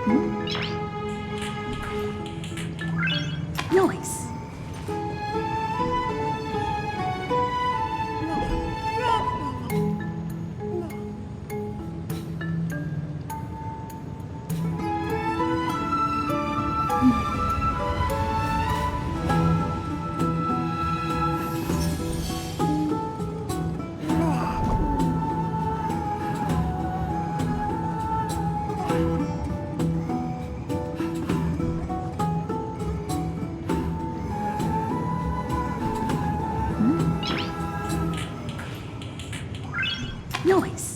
Nice. Nice.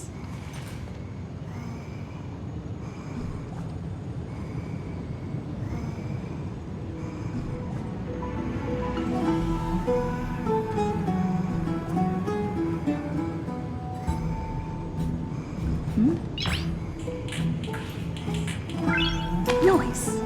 Nice.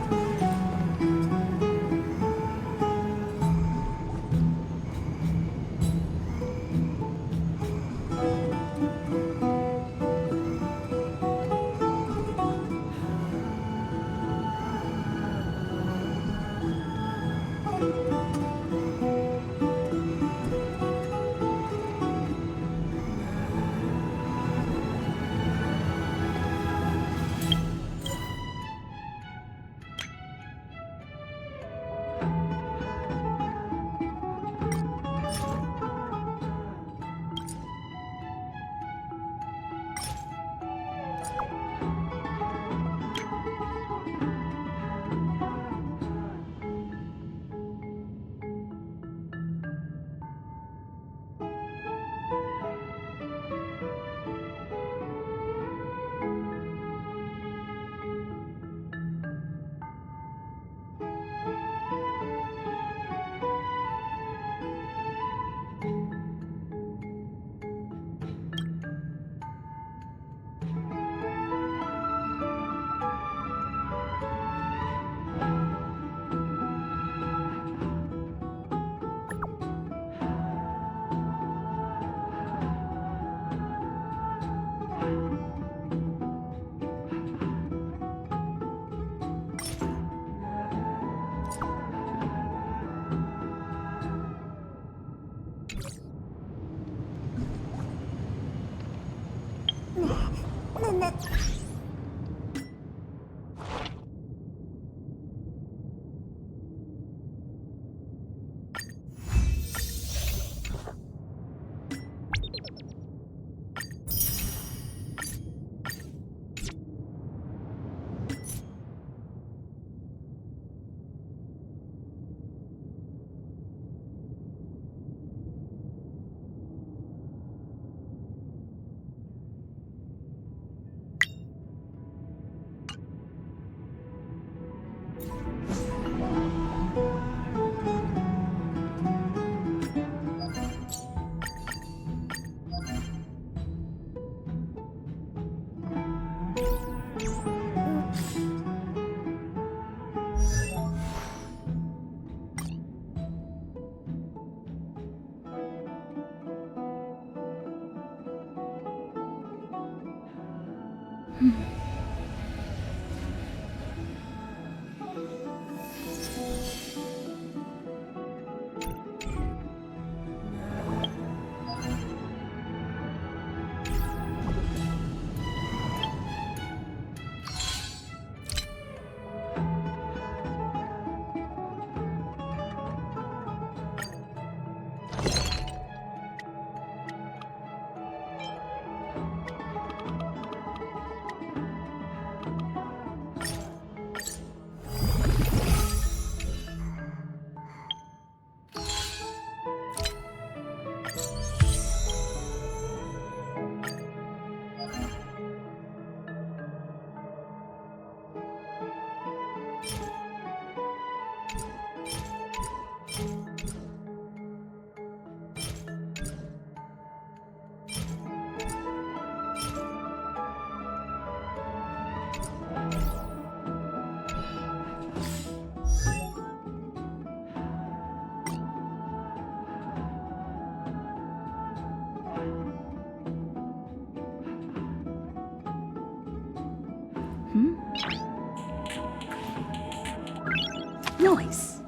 Noise.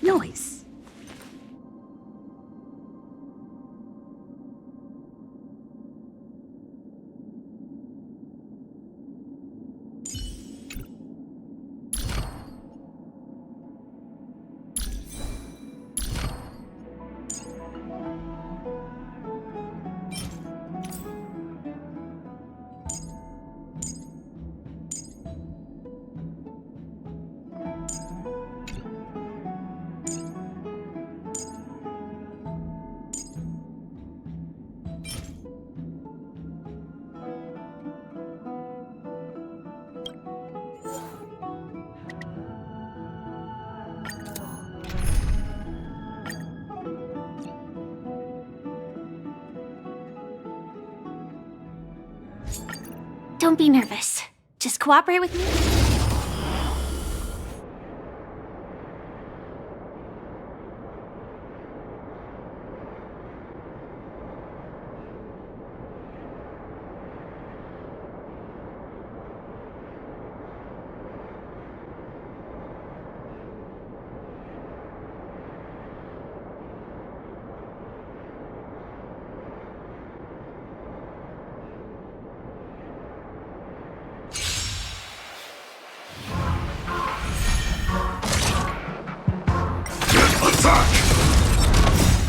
Noise. Don't be nervous. Just cooperate with me.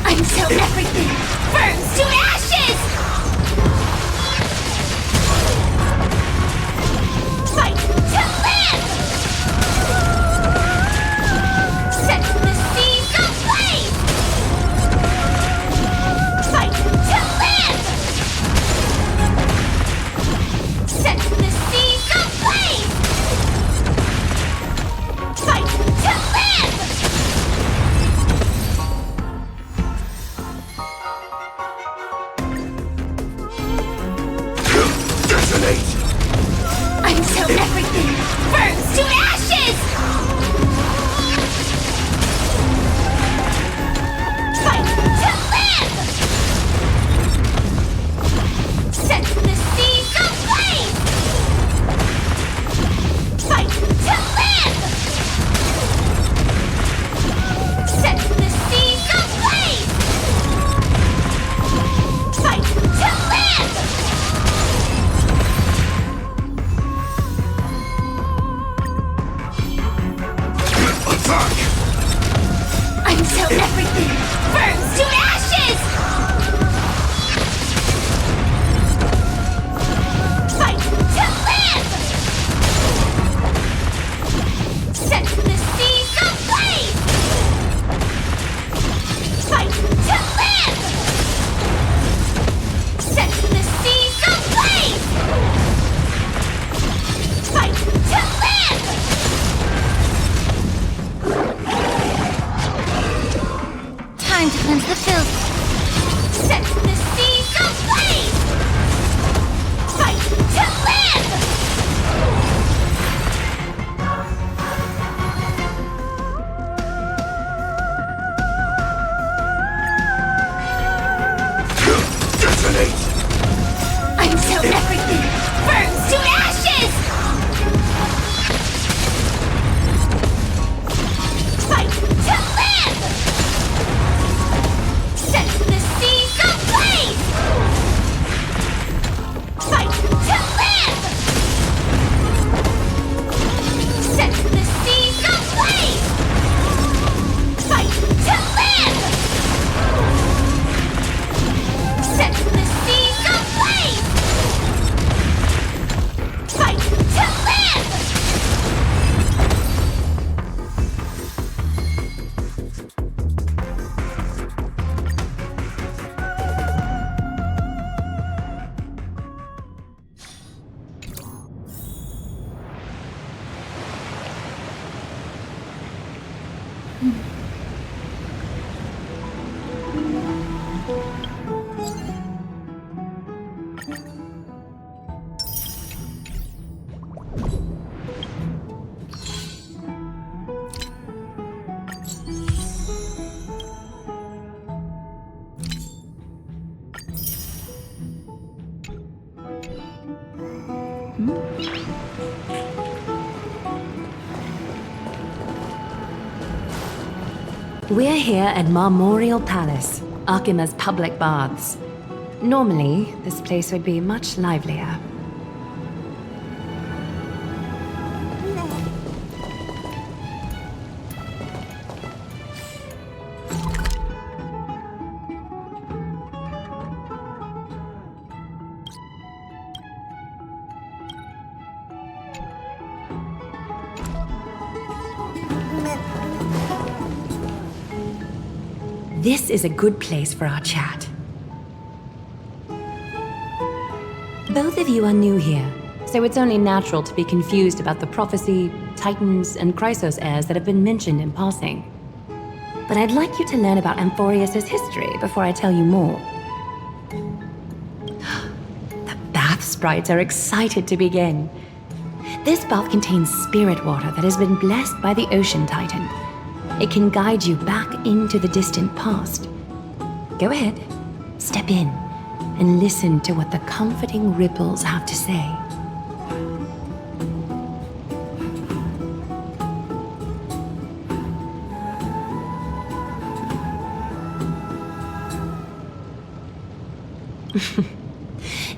Until everything burns to ashes! Fight to live! Set the seas ablaze! Fight to live! Set the seas ablaze! Fight to live! Until everything burns to ashes! Fight to live! Set the seas ablaze! Fight to live! Set the seas ablaze! Fight to live! Until everything burns to ashes! Fight to live! Set the seas ablaze! Fight to live! Set the seas ablaze! Fight to live! Time to cleanse the filth. Set the seas ablaze! Fight to live! Detonate! Until everything burns to ashes! Fight to live! Set the seas ablaze! Fight to live! Set the seas ablaze! Fight to live! Set the seas ablaze! Fight to live! We're here at Marmoreal Palace, Archima's public baths. Normally, this place would be much livelier. This is a good place for our chat. Both of you are new here, so it's only natural to be confused about the prophecy, titans, and Chrysos heirs that have been mentioned in passing. But I'd like you to learn about Amphorius' history before I tell you more. The bath sprites are excited to begin. This bath contains spirit water that has been blessed by the ocean titan. It can guide you back into the distant past. Go ahead, step in, and listen to what the comforting ripples have to say.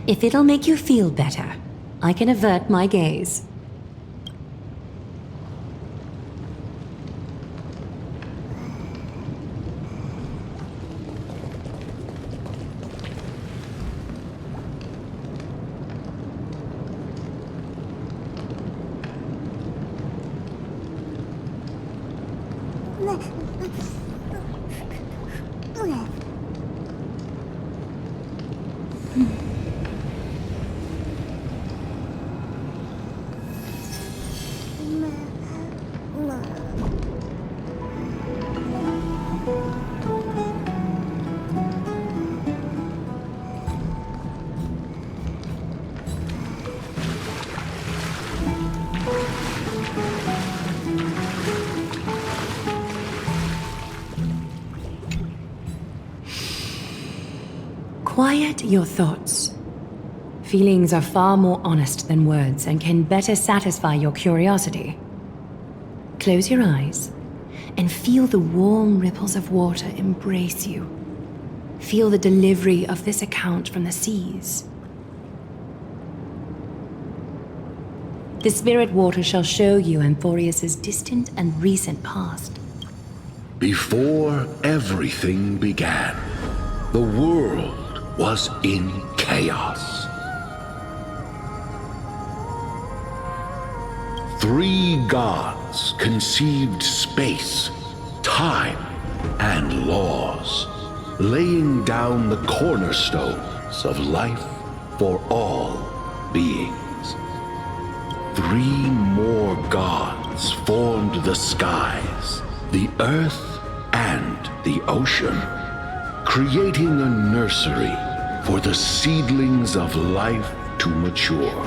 If it'll make you feel better, I can avert my gaze. Quiet your thoughts. Feelings are far more honest than words and can better satisfy your curiosity. Close your eyes and feel the warm ripples of water embrace you. Feel the delivery of this account from the seas. The spirit water shall show you Amphorius' distant and recent past. Before everything began, the world was in chaos. 3 gods conceived space, time, and laws, laying down the cornerstones of life for all beings. 3 more gods formed the skies, the earth, and the ocean, creating a nursery for the seedlings of life to mature.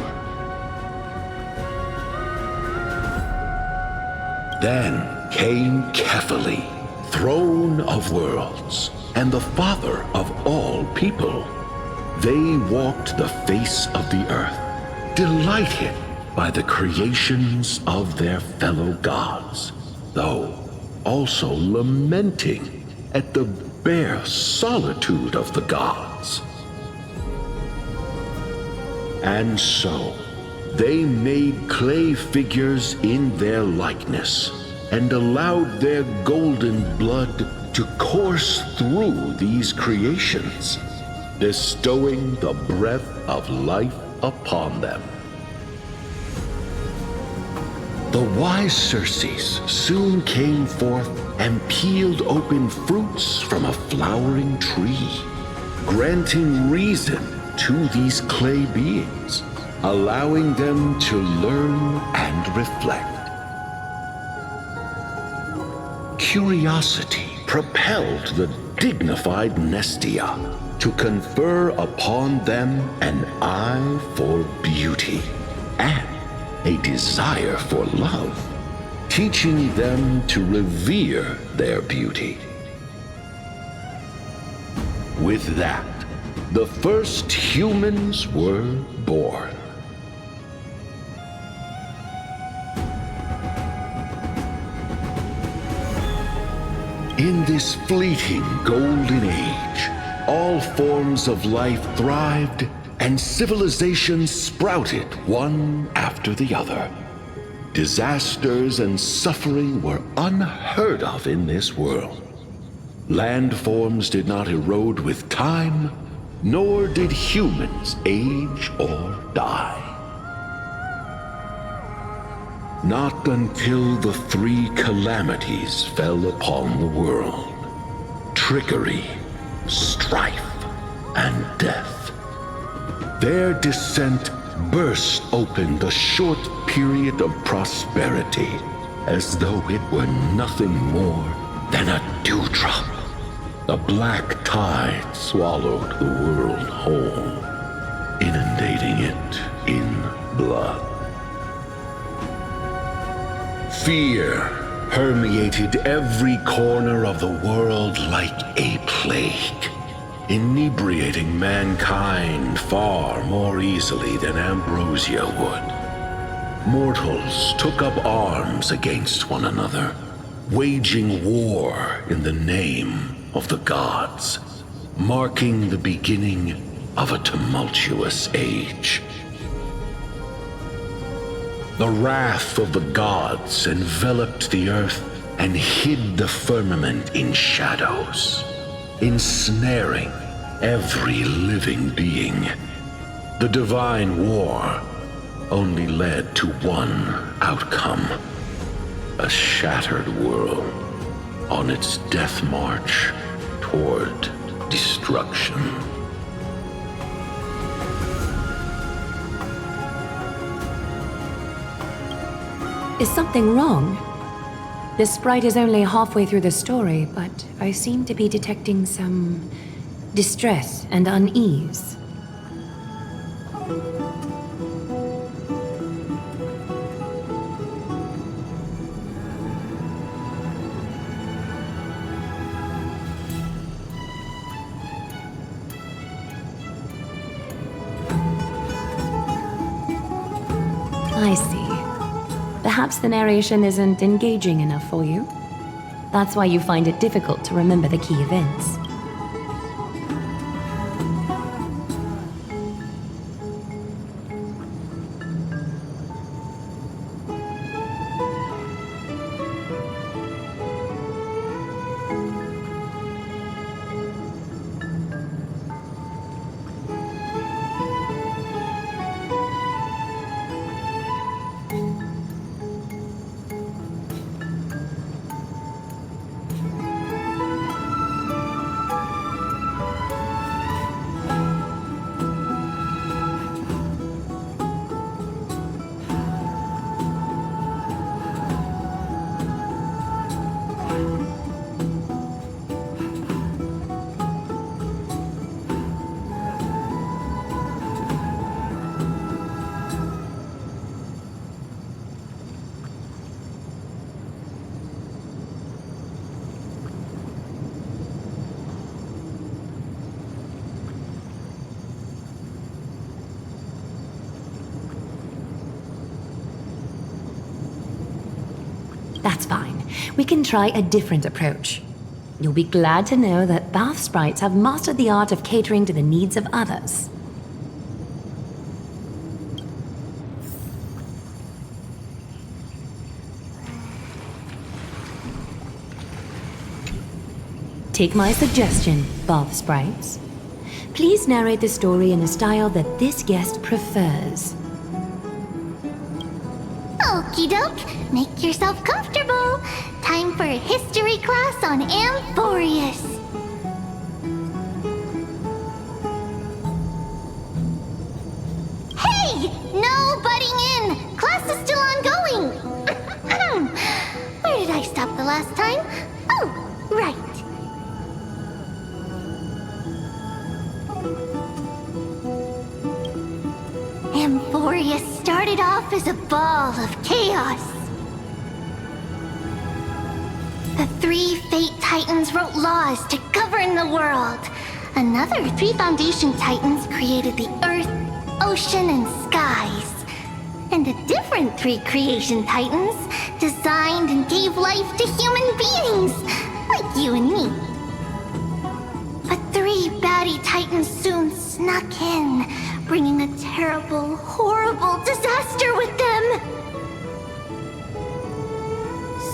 Then came Kephali, throne of worlds, and the father of all people. They walked the face of the earth, delighted by the creations of their fellow gods, though also lamenting at the bare solitude of the gods. And so, they made clay figures in their likeness, and allowed their golden blood to course through these creations, bestowing the breath of life upon them. The wise Circes soon came forth and peeled open fruits from a flowering tree, granting reason to these clay beings, allowing them to learn and reflect. Curiosity propelled the dignified Nestia to confer upon them an eye for beauty and a desire for love, teaching them to revere their beauty. With that, the first humans were born. In this fleeting golden age, all forms of life thrived and civilizations sprouted one after the other. Disasters and suffering were unheard of in this world. Landforms did not erode with time, nor did humans age or die. Not until the three calamities fell upon the world: trickery, strife, and death. Their descent burst open the short period of prosperity, as though it were nothing more than a dewdrop. A black tide swallowed the world whole, inundating it in blood. Fear permeated every corner of the world like a plague, inebriating mankind far more easily than ambrosia would. Mortals took up arms against one another, waging war in the name of the gods, marking the beginning of a tumultuous age. The wrath of the gods enveloped the earth and hid the firmament in shadows, ensnaring every living being. The divine war only led to one outcome: a shattered world on its death march toward destruction. Is something wrong? The sprite is only halfway through the story, but I seem to be detecting some distress and unease. I see. Perhaps the narration isn't engaging enough for you. That's why you find it difficult to remember the key events. That's fine. We can try a different approach. You'll be glad to know that bath sprites have mastered the art of catering to the needs of others. Take my suggestion, bath sprites. Please narrate the story in a style that this guest prefers. Okie doke, make yourself comfortable. Time for a history class on Amphorius. Hey! No butting in! Class is still ongoing! Where did I stop the last time? Oh, right. Amphorius started off as a ball of chaos. The three Fate Titans wrote laws to govern the world. Another three Foundation Titans created the earth, ocean, and skies. And a different three Creation Titans designed and gave life to human beings. like you and me. But 3 baddie titans soon snuck in, bringing a terrible, horrible disaster with them.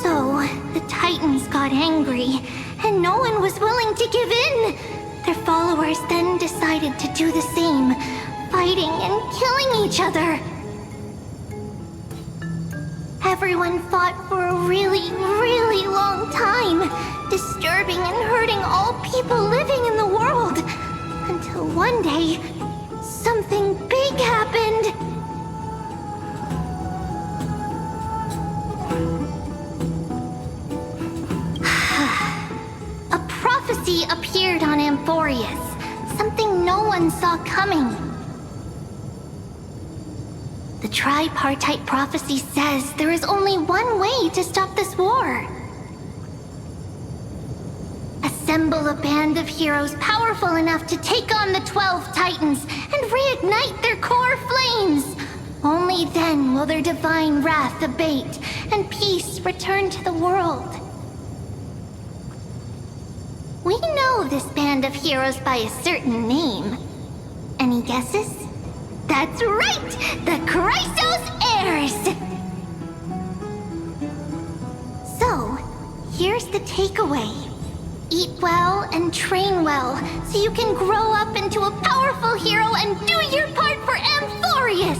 So, the titans got angry, and no one was willing to give in. Their followers then decided to do the same, fighting and killing each other. Everyone fought for a really, really long time, disturbing and hurting all people living in the world. Until one day, something big happened. A prophecy appeared on Amphorius, something no one saw coming. The tripartite prophecy says there is only one way to stop this war. Assemble a band of heroes powerful enough to take on the 12 titans and reignite their core flames. Only then will their divine wrath abate and peace return to the world. We know this band of heroes by a certain name. Any guesses? That's right! The Chrysos Heirs! So, here's the takeaway. Eat well and train well, so you can grow up into a powerful hero and do your part for Amphorius!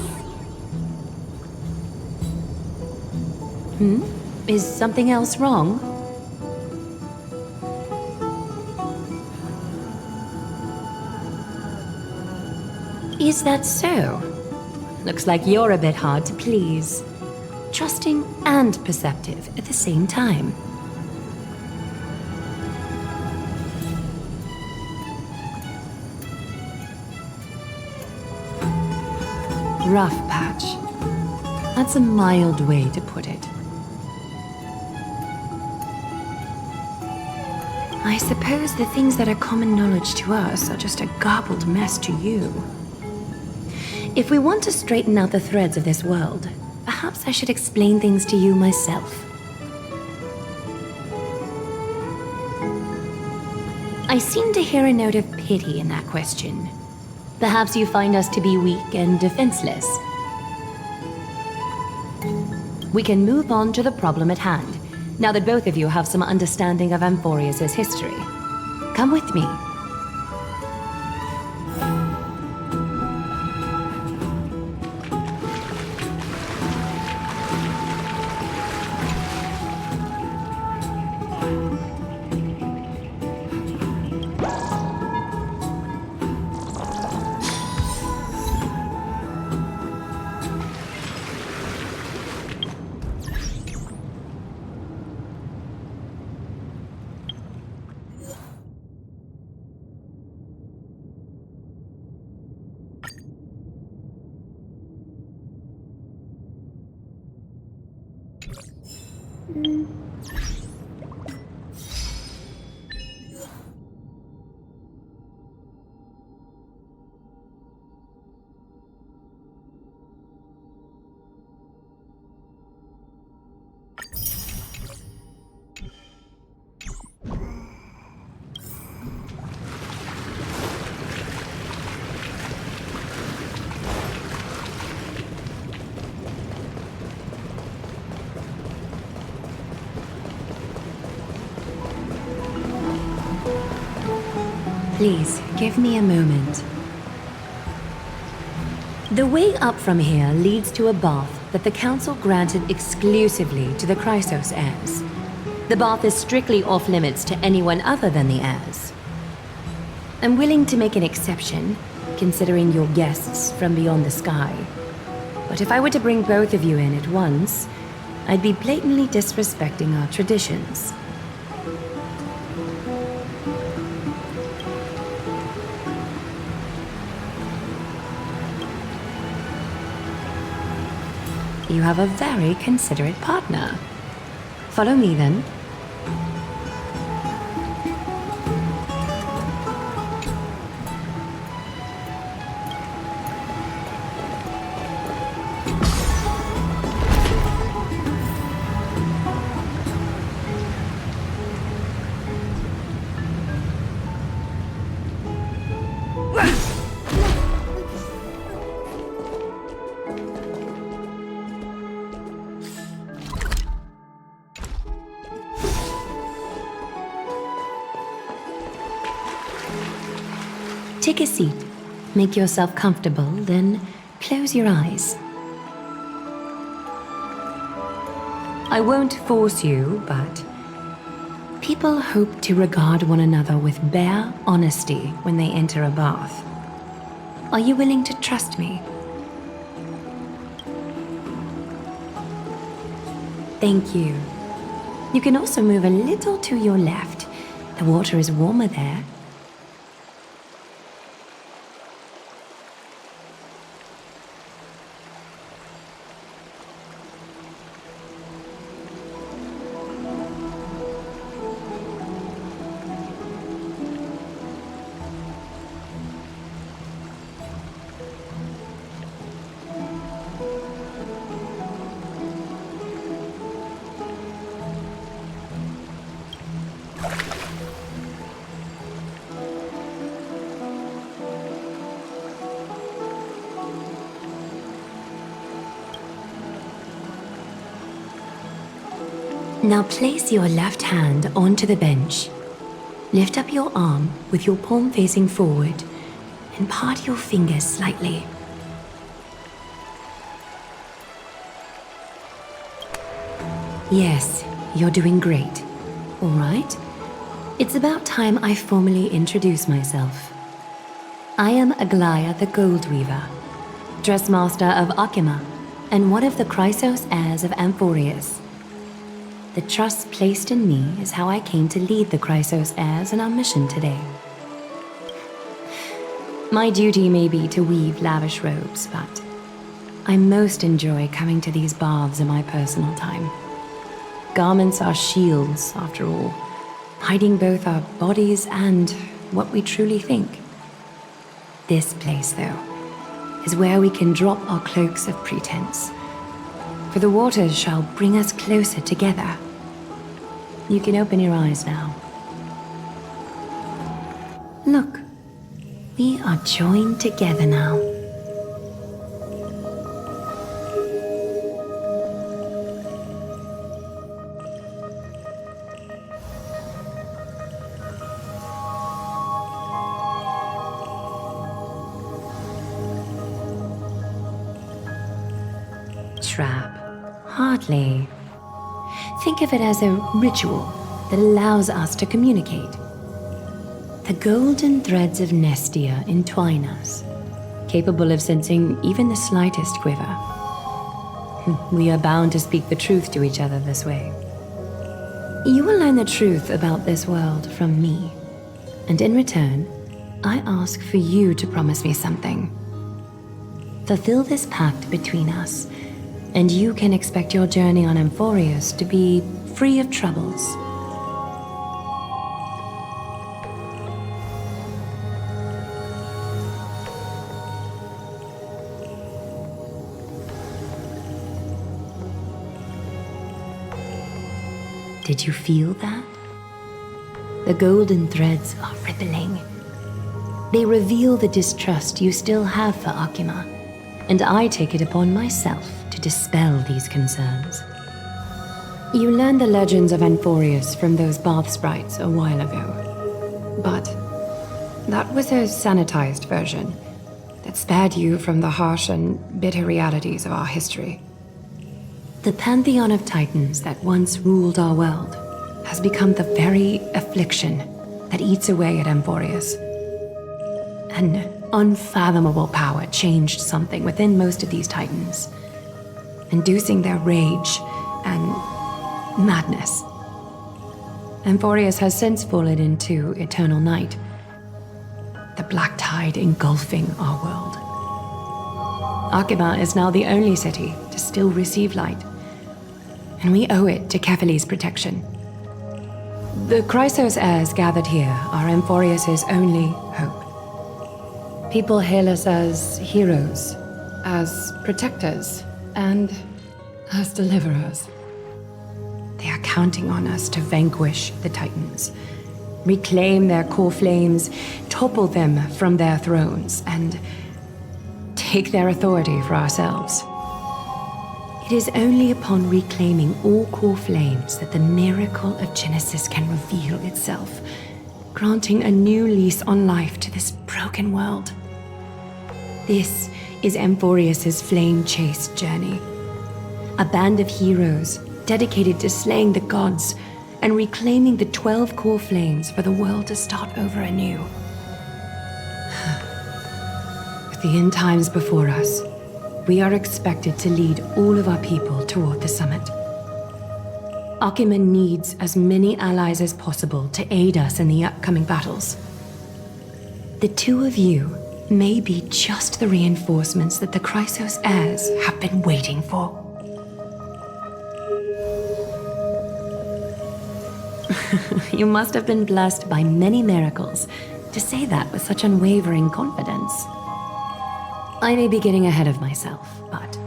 Is something else wrong? Is that so? Looks like you're a bit hard to please. Trusting and perceptive at the same time. Rough patch. That's a mild way to put it. I suppose the things that are common knowledge to us are just a garbled mess to you. If we want to straighten out the threads of this world, perhaps I should explain things to you myself. I seem to hear a note of pity in that question. Perhaps you find us to be weak and defenseless. We can move on to the problem at hand, now that both of you have some understanding of Amphorius' history. Come with me. Please, give me a moment. The way up from here leads to a bath that the Council granted exclusively to the Chrysos heirs. The bath is strictly off-limits to anyone other than the heirs. I'm willing to make an exception, considering your guests from beyond the sky. But if I were to bring both of you in at once, I'd be blatantly disrespecting our traditions. You have a very considerate partner. Follow me, then. Take a seat, make yourself comfortable, then close your eyes. I won't force you, but people hope to regard one another with bare honesty when they enter a bath. Are you willing to trust me? Thank you. You can also move a little to your left. The water is warmer there. Now place your left hand onto the bench. Lift up your arm with your palm facing forward and part your fingers slightly. Yes, you're doing great. All right. It's about time I formally introduce myself. I am Aglaya the Gold Weaver, Dressmaster of Akima, and one of the Chrysos heirs of Amphorius. The trust placed in me is how I came to lead the Chrysos heirs in our mission today. My duty may be to weave lavish robes, but I most enjoy coming to these baths in my personal time. Garments are shields, after all, hiding both our bodies and what we truly think. This place, though, is where we can drop our cloaks of pretense, for the waters shall bring us closer together. You can open your eyes now. Look, we are joined together now. Trap. Hardly. Think of it as a ritual that allows us to communicate. The golden threads of Nestia entwine us, capable of sensing even the slightest quiver. We are bound to speak the truth to each other this way. You will learn the truth about this world from me, and in return, I ask for you to promise me something. Fulfill this pact between us, and you can expect your journey on Amphorius to be free of troubles. Did you feel that? The golden threads are rippling. They reveal the distrust you still have for Akima, and I take it upon myself to dispel these concerns. You learned the legends of Amphorius from those bath sprites a while ago, but that was a sanitized version that spared you from the harsh and bitter realities of our history. The pantheon of titans that once ruled our world has become the very affliction that eats away at Amphorius. An unfathomable power changed something within most of these titans, inducing their rage and madness. Amphorius has since fallen into eternal night, the black tide engulfing our world. Akima is now the only city to still receive light, and we owe it to Kefali's protection. The Chrysos heirs gathered here are Amphorius' only hope. People hail us as heroes, as protectors, and as deliverers. They are counting on us to vanquish the Titans, reclaim their core flames, topple them from their thrones, and take their authority for ourselves. It is only upon reclaiming all core flames that the miracle of Genesis can reveal itself. granting a new lease on life to this broken world. This is Amphorius's flame-chased journey. A band of heroes dedicated to slaying the gods and reclaiming the 12 core flames for the world to start over anew. With the end times before us, we are expected to lead all of our people toward the summit. Akima needs as many allies as possible to aid us in the upcoming battles. The two of you may be just the reinforcements that the Chrysos heirs have been waiting for. You must have been blessed by many miracles to say that with such unwavering confidence. I may be getting ahead of myself, but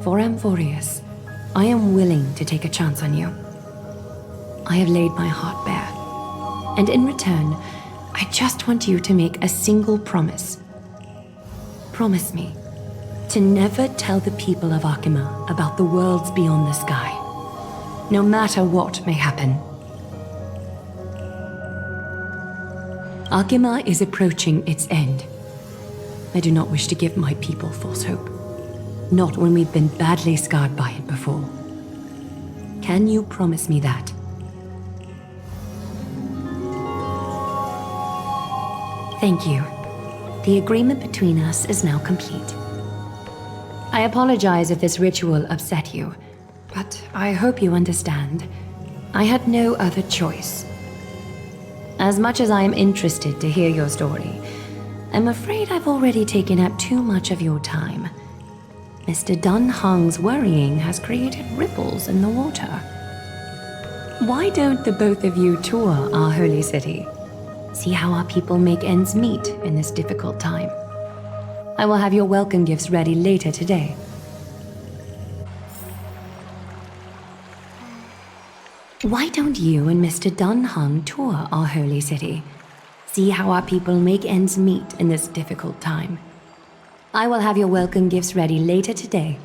for Amphorius, I am willing to take a chance on you. I have laid my heart bare, and in return, I just want you to make a single promise. Promise me to never tell the people of Akima about the worlds beyond the sky, no matter what may happen. Akima is approaching its end. I do not wish to give my people false hope. Not when we've been badly scarred by it before. Can you promise me that? Thank you. The agreement between us is now complete. I apologize if this ritual upset you, but I hope you understand. I had no other choice. As much as I am interested to hear your story, I'm afraid I've already taken up too much of your time. Mr. Dunhung's worrying has created ripples in the water. Why don't the both of you tour our holy city? See how our people make ends meet in this difficult time. I will have your welcome gifts ready later today. Why don't you and Mr. Dunhung tour our holy city? See how our people make ends meet in this difficult time. I will have your welcome gifts ready later today.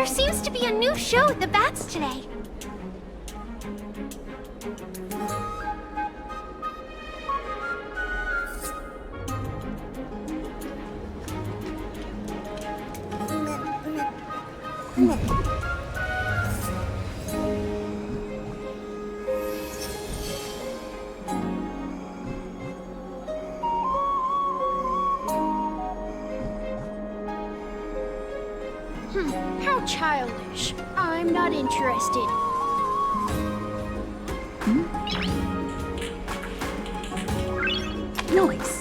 There seems to be a new show at the Bats today. How childish. I'm not interested. Noise.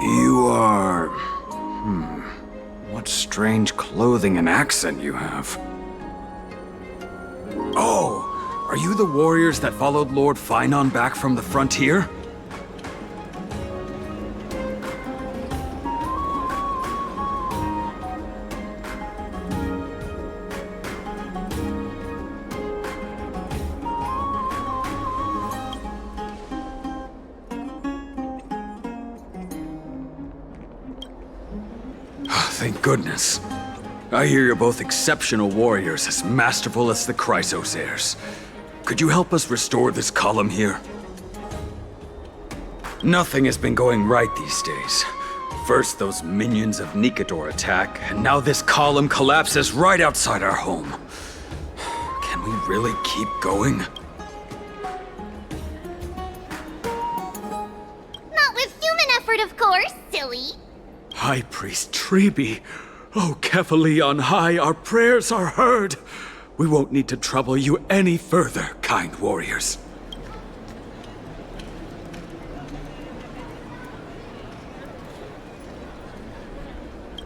You are... What strange clothing and accent you have. Oh, are you the warriors that followed Lord Finon back from the frontier? Thank goodness. I hear you're both exceptional warriors, as masterful as the Chrysos heirs. Could you help us restore this column here? Nothing has been going right these days. First those minions of Nikador attack, and now this column collapses right outside our home. Can we really keep going? Not with human effort, of course, silly. High Priest Treby, oh Kefali on high, our prayers are heard. We won't need to trouble you any further, kind warriors.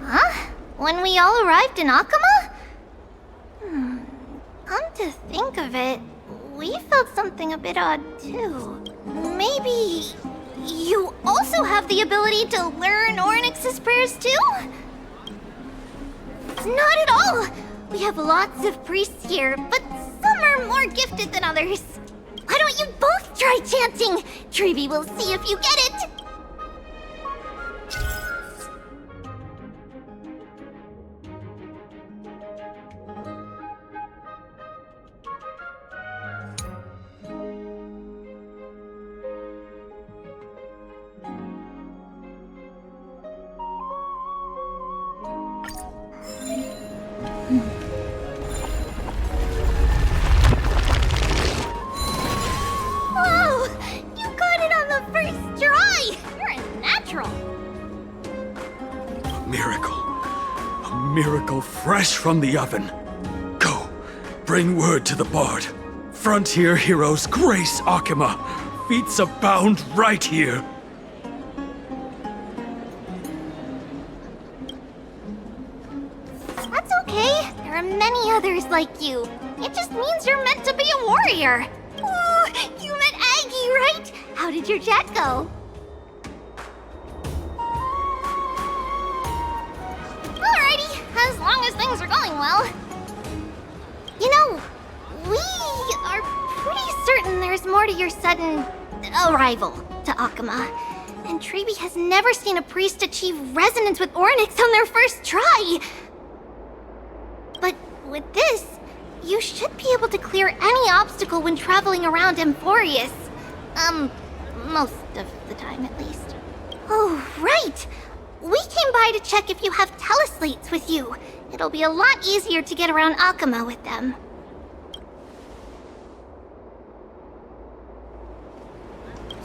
Huh? When we all arrived in Akama? Come to think of it, we felt something a bit odd too. Maybe you also have the ability to learn Ornyx's prayers too? Not at all! We have lots of priests here, but some are more gifted than others. Why don't you both try chanting? Treby will see if you get it! Whoa! You got it on the first try! You're a natural! A miracle. A miracle fresh from the oven. Go, bring word to the bard. Frontier heroes grace Akuma. Feats abound right here. That's okay. There are many others like you. It just means you're meant to be a warrior. Oh, you met Aggie, right? How did your chat go? Alrighty, as long as things are going well. You know, we are pretty certain there's more to your sudden arrival to Akuma. And Treeby has never seen a priest achieve resonance with Ornyx on their first try. But with this, you should be able to clear any obstacle when traveling around Emphorius. Most of the time at least. Oh, right! We came by to check if you have teleslates with you. It'll be a lot easier to get around Akuma with them.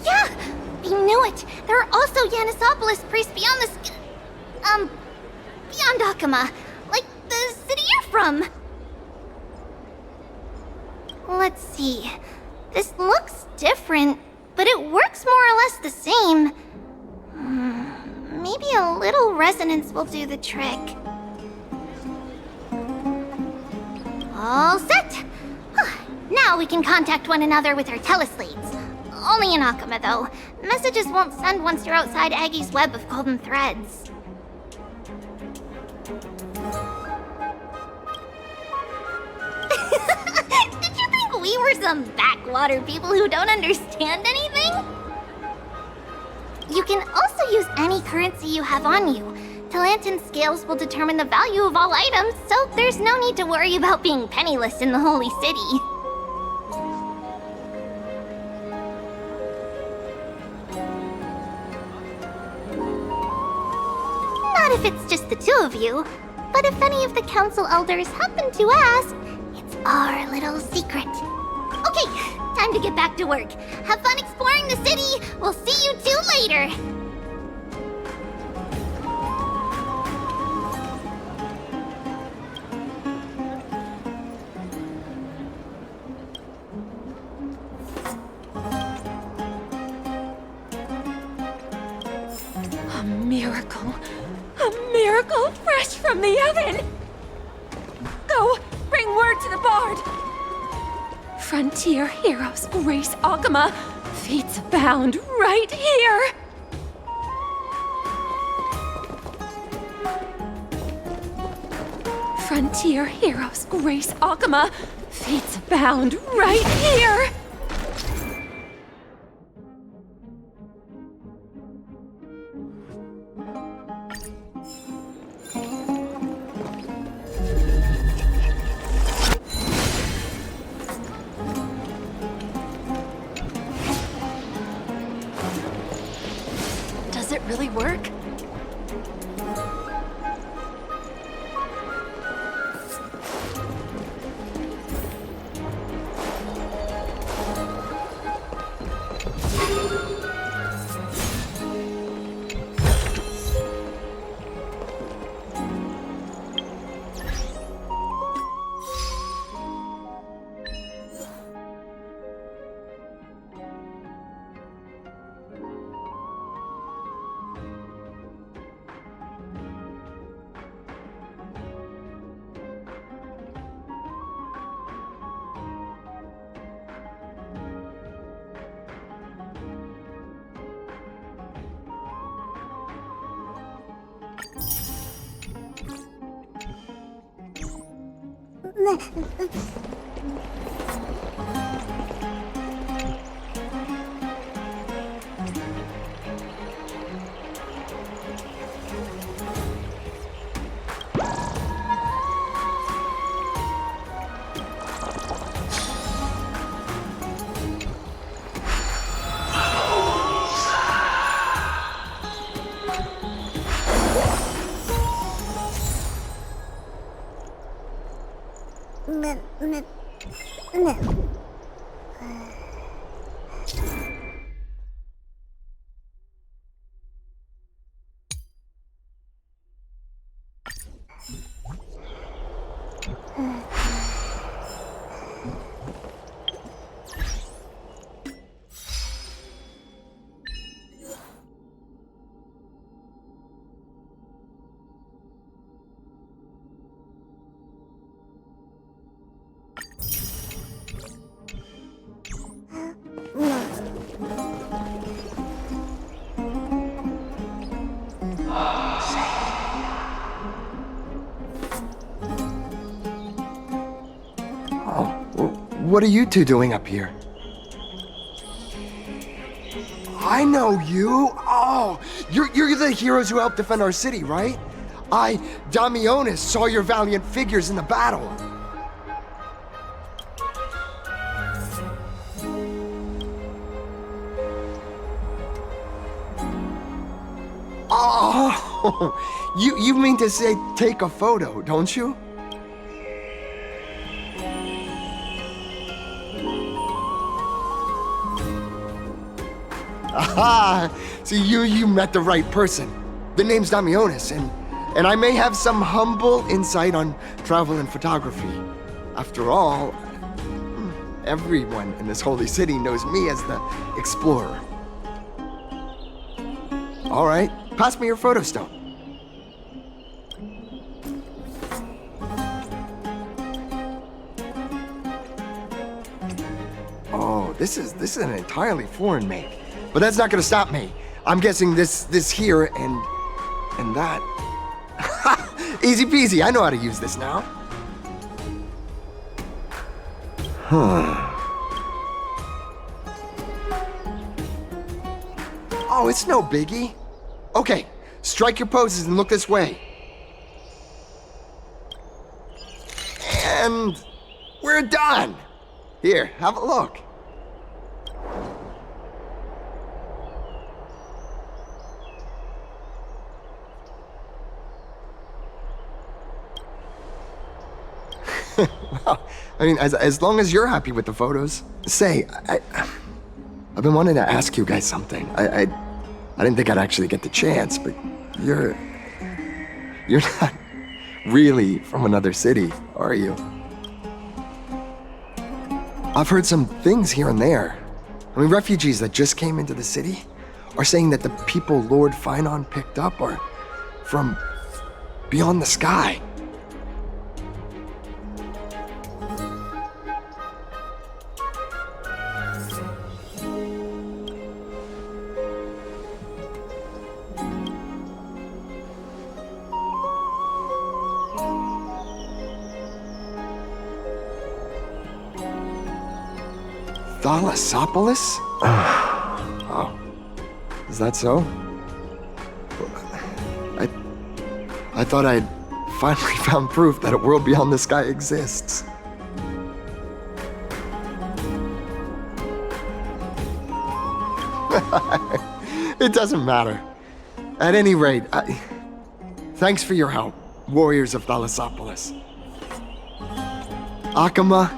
Yeah! We knew it! There are also Yanisopolis priests beyond the beyond Akuma. Like the city you're from. Let's see. This looks different, but it works more or less the same. Maybe a little resonance will do the trick. All set! Now we can contact one another with our teleslates. Only in Akuma, though. Messages won't send once you're outside Aggie's web of golden threads. Did you think we were some backwater people who don't understand anything? You can also use any currency you have on you. Talantan scales will determine the value of all items, so there's no need to worry about being penniless in the Holy City. Not if it's just the two of you, but if any of the council elders happen to ask, it's our little secret. Okay, time to get back to work. Have fun exploring the city. We'll see you two later. A miracle. A miracle fresh from the oven. Go, bring word to the bard. Frontier heroes grace Akuma. Feats abound right here. Frontier heroes grace Akuma. Feats abound right here. Does it really work? What are you two doing up here? I know you. Oh, you're the heroes who helped defend our city, right? Damionis, saw your valiant figures in the battle. Oh, you mean to say take a photo, don't you? Aha! So you met the right person. The name's Damionis, and I may have some humble insight on travel and photography. After all, everyone in this holy city knows me as the explorer. All right, pass me your photo stone. Oh, this is an entirely foreign make. But that's not gonna stop me. I'm guessing this here and that. Easy peasy, I know how to use this now. Oh, it's no biggie. Okay, strike your poses and look this way. And we're done. Here, have a look. Well, I mean, as long as you're happy with the photos. Say, I've been wanting to ask you guys something. I didn't think I'd actually get the chance, but you're not really from another city, are you? I've heard some things here and there. I mean, refugees that just came into the city are saying that the people Lord Finon picked up are from beyond the sky. Thalassopolis? Oh, is that so? I thought I'd finally found proof that a world beyond the sky exists. It doesn't matter. At any rate, thanks for your help, warriors of Thalassopolis. Akama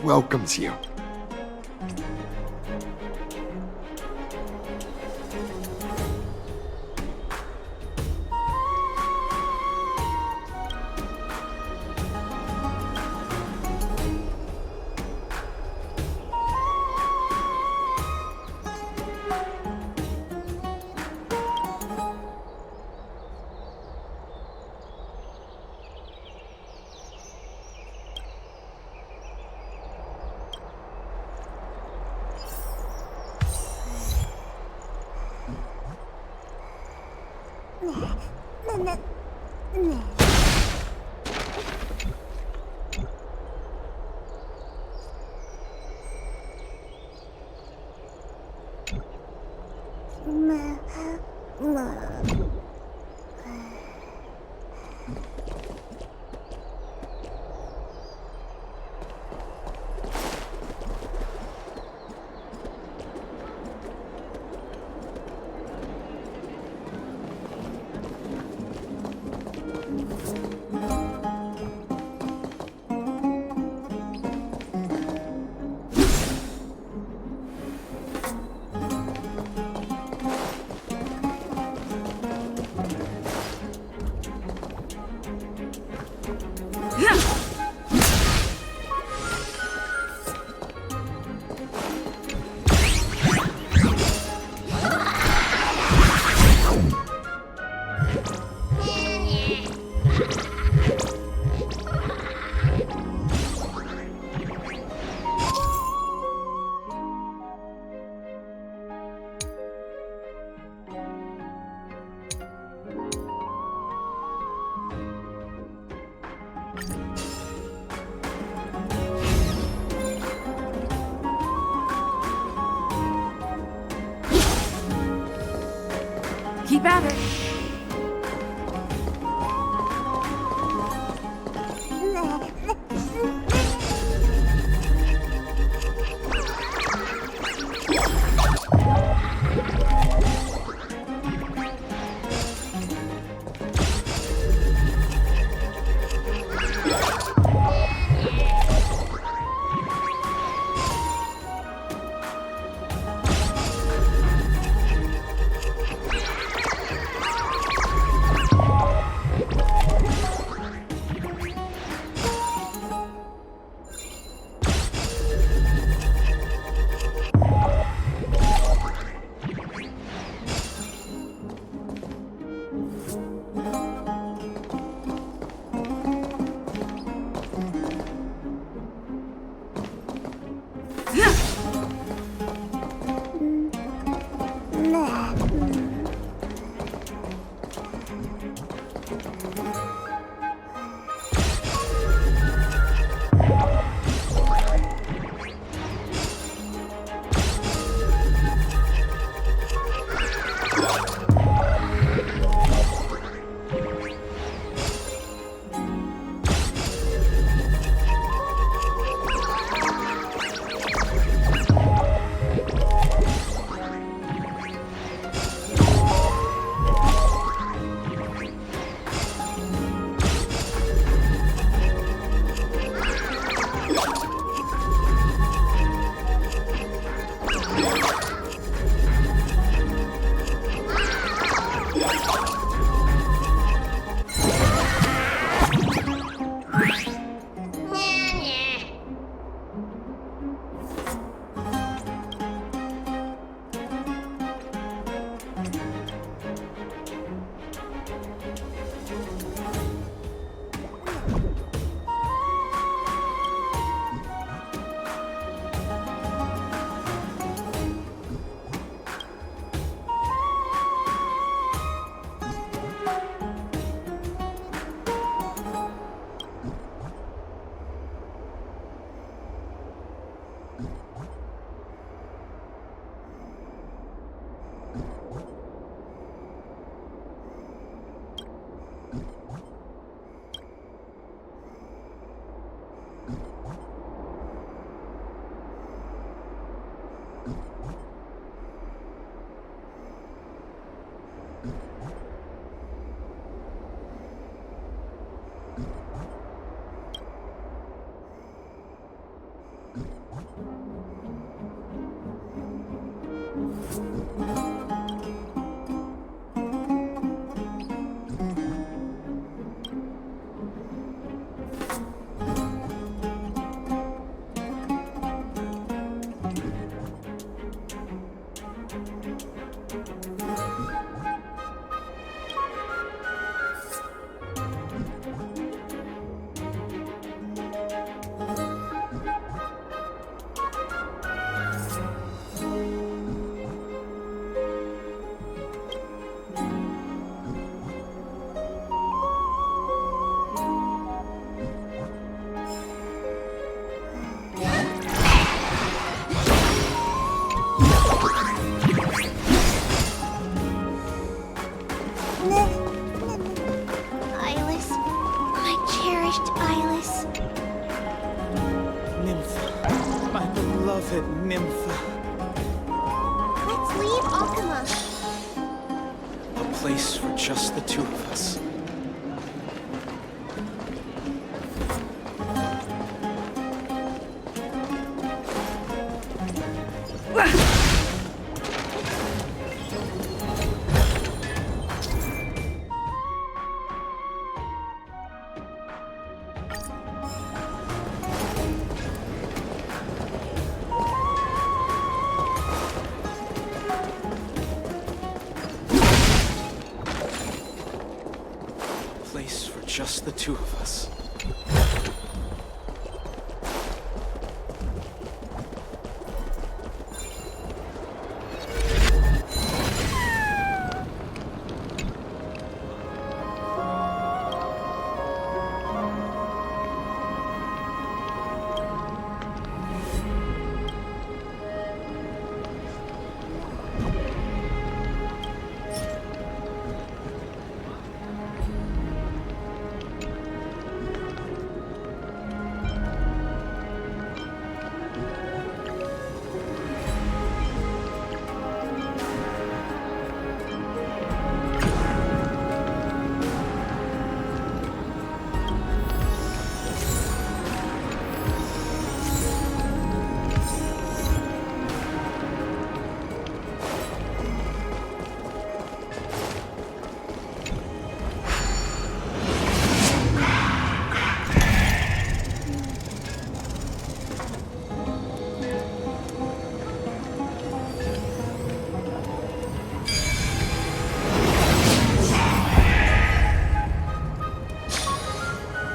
welcomes you. Keep at it. Place for just the two of us. Place for just the two of us.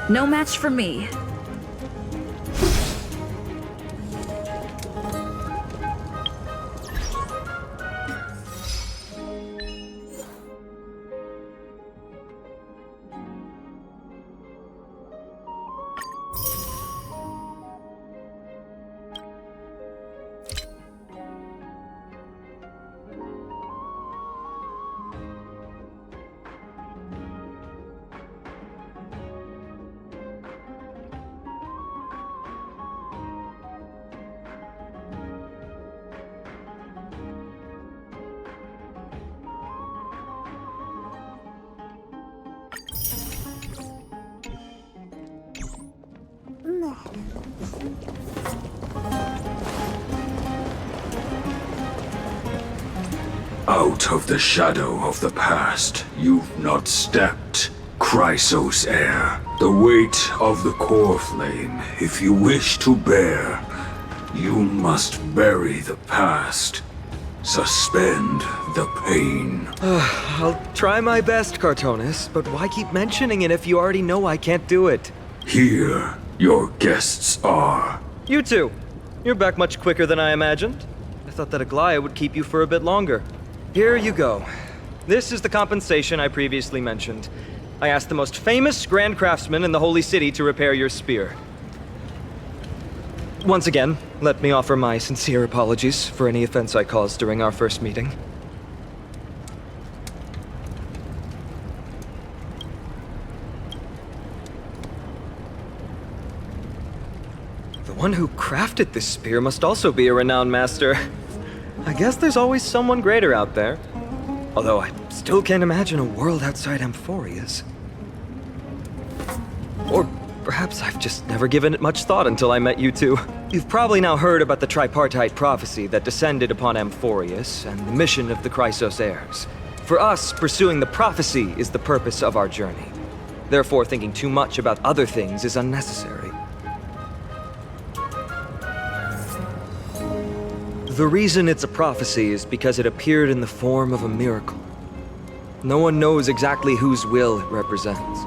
No match for me. Out of the shadow of the past, you've not stepped. Chrysos heir, the weight of the core flame, if you wish to bear, you must bury the past. Suspend the pain. I'll try my best, Cartonis, but why keep mentioning it if you already know I can't do it? Here, your guests are. You two. You're back much quicker than I imagined. I thought that Aglaya would keep you for a bit longer. Here you go. This is the compensation I previously mentioned. I asked the most famous Grand Craftsman in the Holy City to repair your spear. Once again, let me offer my sincere apologies for any offense I caused during our first meeting. The one who crafted this spear must also be a renowned master. I guess there's always someone greater out there. Although I still can't imagine a world outside Amphoria's. Or perhaps I've just never given it much thought until I met you two. You've probably now heard about the tripartite prophecy that descended upon Amphorius and the mission of the Chrysos heirs. For us, pursuing the prophecy is the purpose of our journey. Therefore, thinking too much about other things is unnecessary. The reason it's a prophecy is because it appeared in the form of a miracle. No one knows exactly whose will it represents.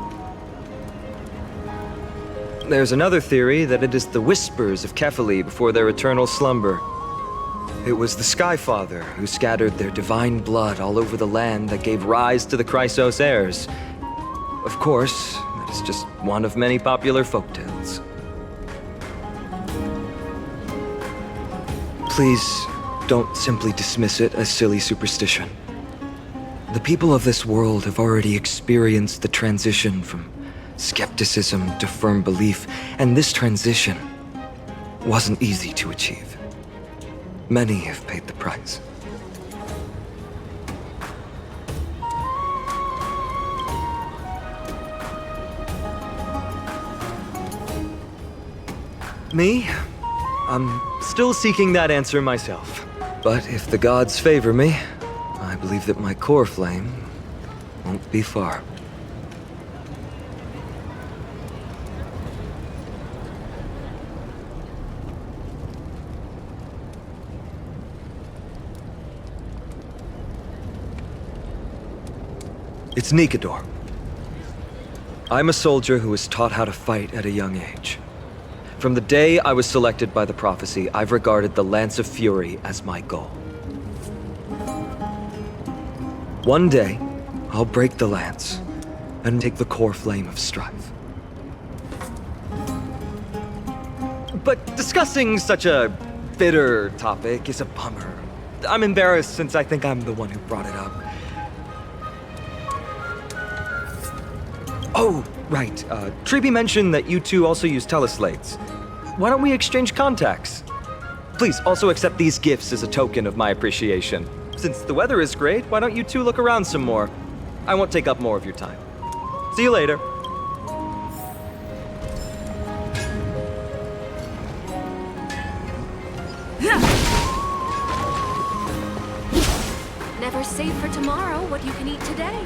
There's another theory that it is the whispers of Kefali before their eternal slumber. It was the Skyfather who scattered their divine blood all over the land that gave rise to the Chrysos heirs. Of course, that is just one of many popular folktales. Please, don't simply dismiss it as silly superstition. The people of this world have already experienced the transition from skepticism to firm belief, and this transition wasn't easy to achieve. Many have paid the price. Me? I'm still seeking that answer myself. But if the gods favor me, I believe that my core flame won't be far. It's Nikador. I'm a soldier who was taught how to fight at a young age. From the day I was selected by the prophecy, I've regarded the Lance of Fury as my goal. One day, I'll break the lance and take the core flame of strife. But discussing such a bitter topic is a bummer. I'm embarrassed since I think I'm the one who brought it up. Oh, right. Treeby mentioned that you two also use teleslates. Why don't we exchange contacts? Please also accept these gifts as a token of my appreciation. Since the weather is great, why don't you two look around some more? I won't take up more of your time. See you later. Never save for tomorrow what you can eat today.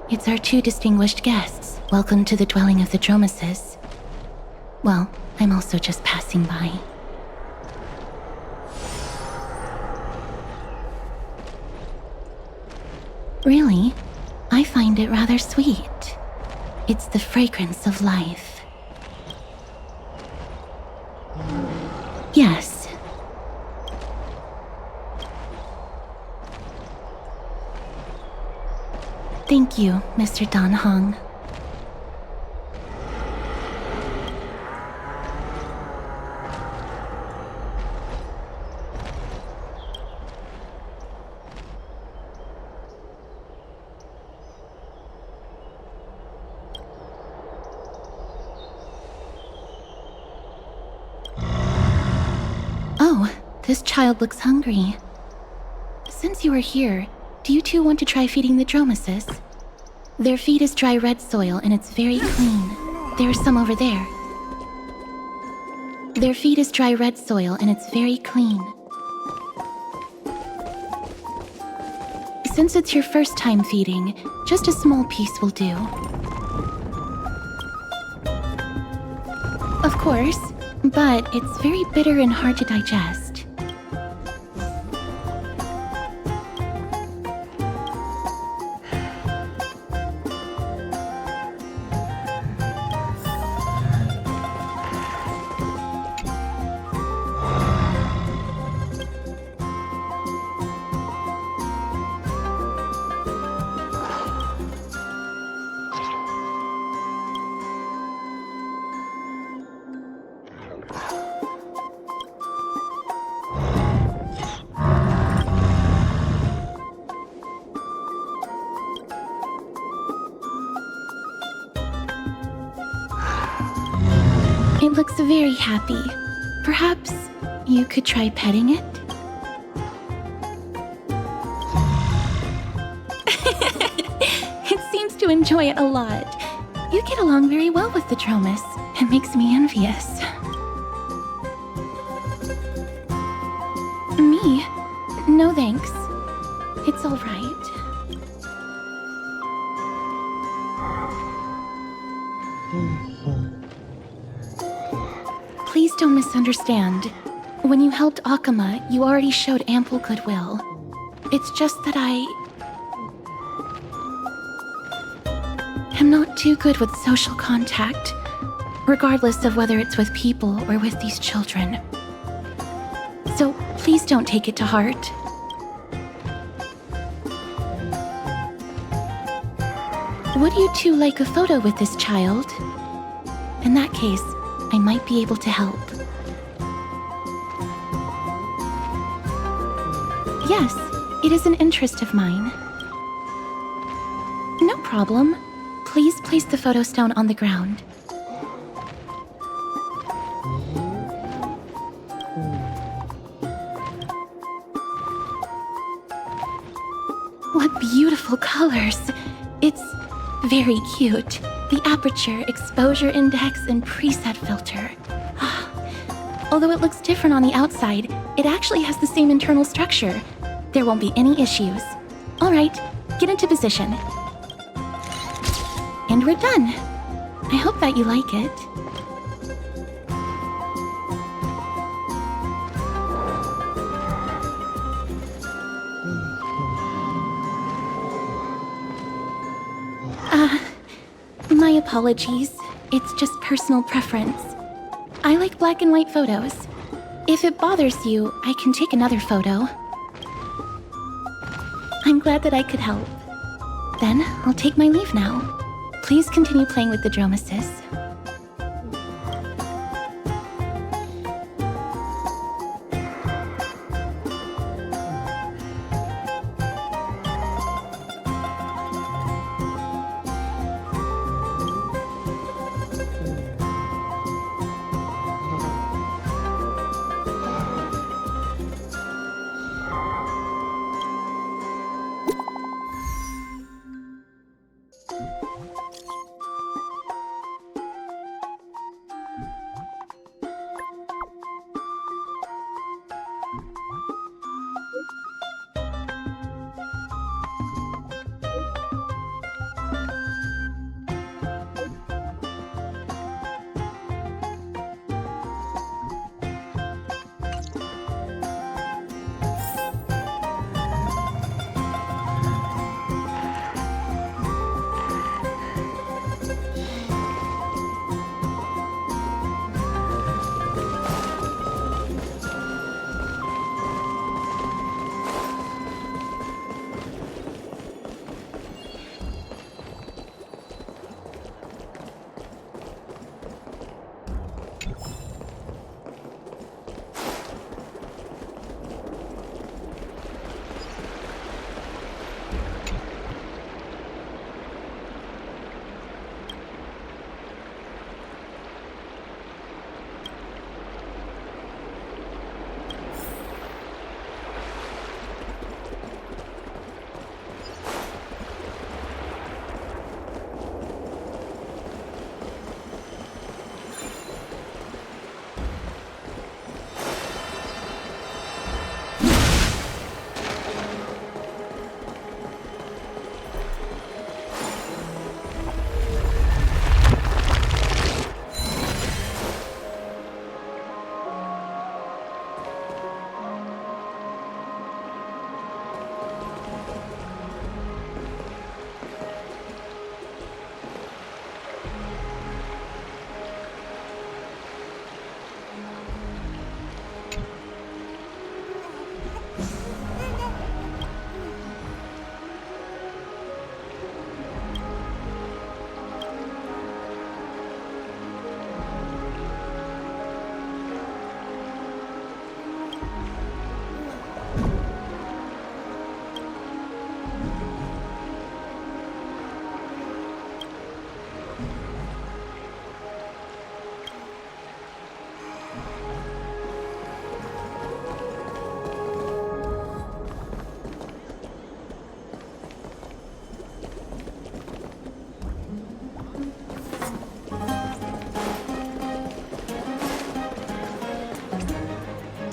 It's our two distinguished guests. Welcome to the dwelling of the Dromeses. Well, I'm also just passing by. Really? I find it rather sweet. It's the fragrance of life. Yes. Thank you, Mr. Dan Hong. Oh, this child looks hungry. Since you are here, do you two want to try feeding the Dromeses? Their feed is dry red soil and it's very clean. There's some over there. Their feed is dry red soil and it's very clean. Since it's your first time feeding, just a small piece will do. Of course, but it's very bitter and hard to digest. It looks very happy. Perhaps you could try petting it? It seems to enjoy it a lot. You get along very well with the Dromes. It makes me envious. Me? No thanks. It's all right. Please don't misunderstand. When you helped Akama, you already showed ample goodwill. It's just that I am not too good with social contact, regardless of whether it's with people or with these children. So please don't take it to heart. Would you two like a photo with this child? In that case, I might be able to help. Yes, it is an interest of mine. No problem. Please place the photo stone on the ground. What beautiful colors! It's very cute. The aperture, exposure index, and preset filter. Although it looks different on the outside, it actually has the same internal structure. There won't be any issues. All right, get into position. And we're done. I hope that you like it. My apologies. It's just personal preference. I like black and white photos. If it bothers you, I can take another photo. I'm glad that I could help. Then, I'll take my leave now. Please continue playing with the Dromeses.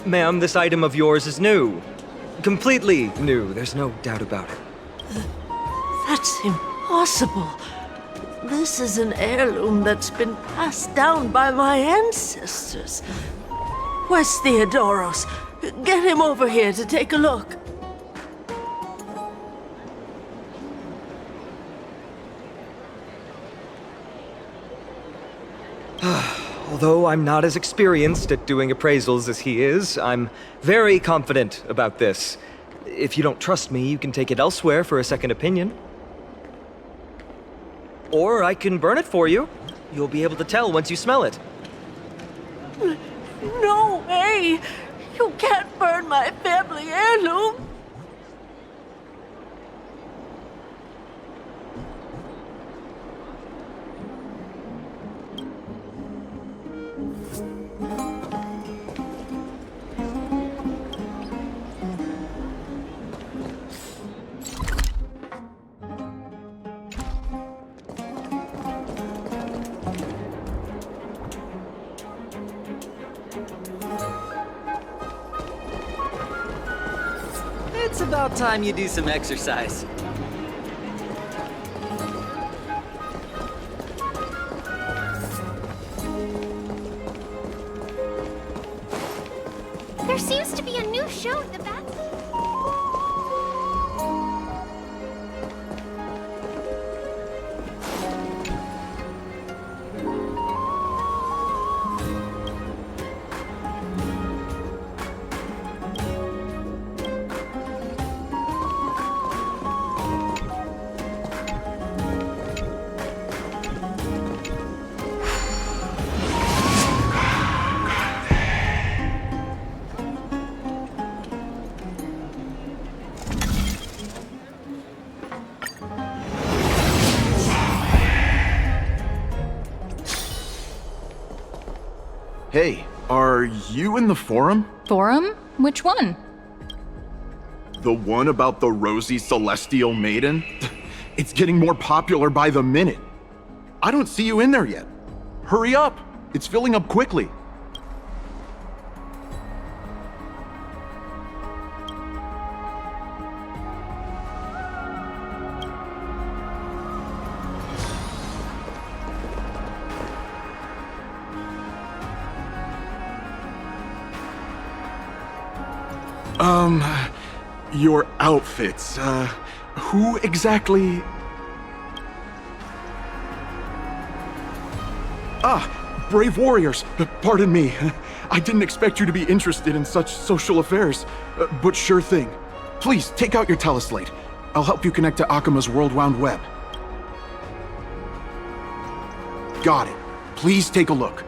Ma'am, this item of yours is new. Completely new, there's no doubt about it. That's impossible. This is an heirloom that's been passed down by my ancestors. Where's Theodoros? Get him over here to take a look. Although I'm not as experienced at doing appraisals as he is, I'm very confident about this. If you don't trust me, you can take it elsewhere for a second opinion. Or I can burn it for you. You'll be able to tell once you smell it. No way! You can't burn my family heirloom! It's about time you do some exercise. There seems to be a new show at the back. Hey, are you in the forum? Forum? Which one? The one about the rosy celestial maiden? It's getting more popular by the minute. I don't see you in there yet. Hurry up! It's filling up quickly. Your outfits, who exactly? Ah, brave warriors, pardon me. I didn't expect you to be interested in such social affairs, but sure thing. Please, take out your teleslate. I'll help you connect to Akima's World Wound Web. Got it. Please take a look.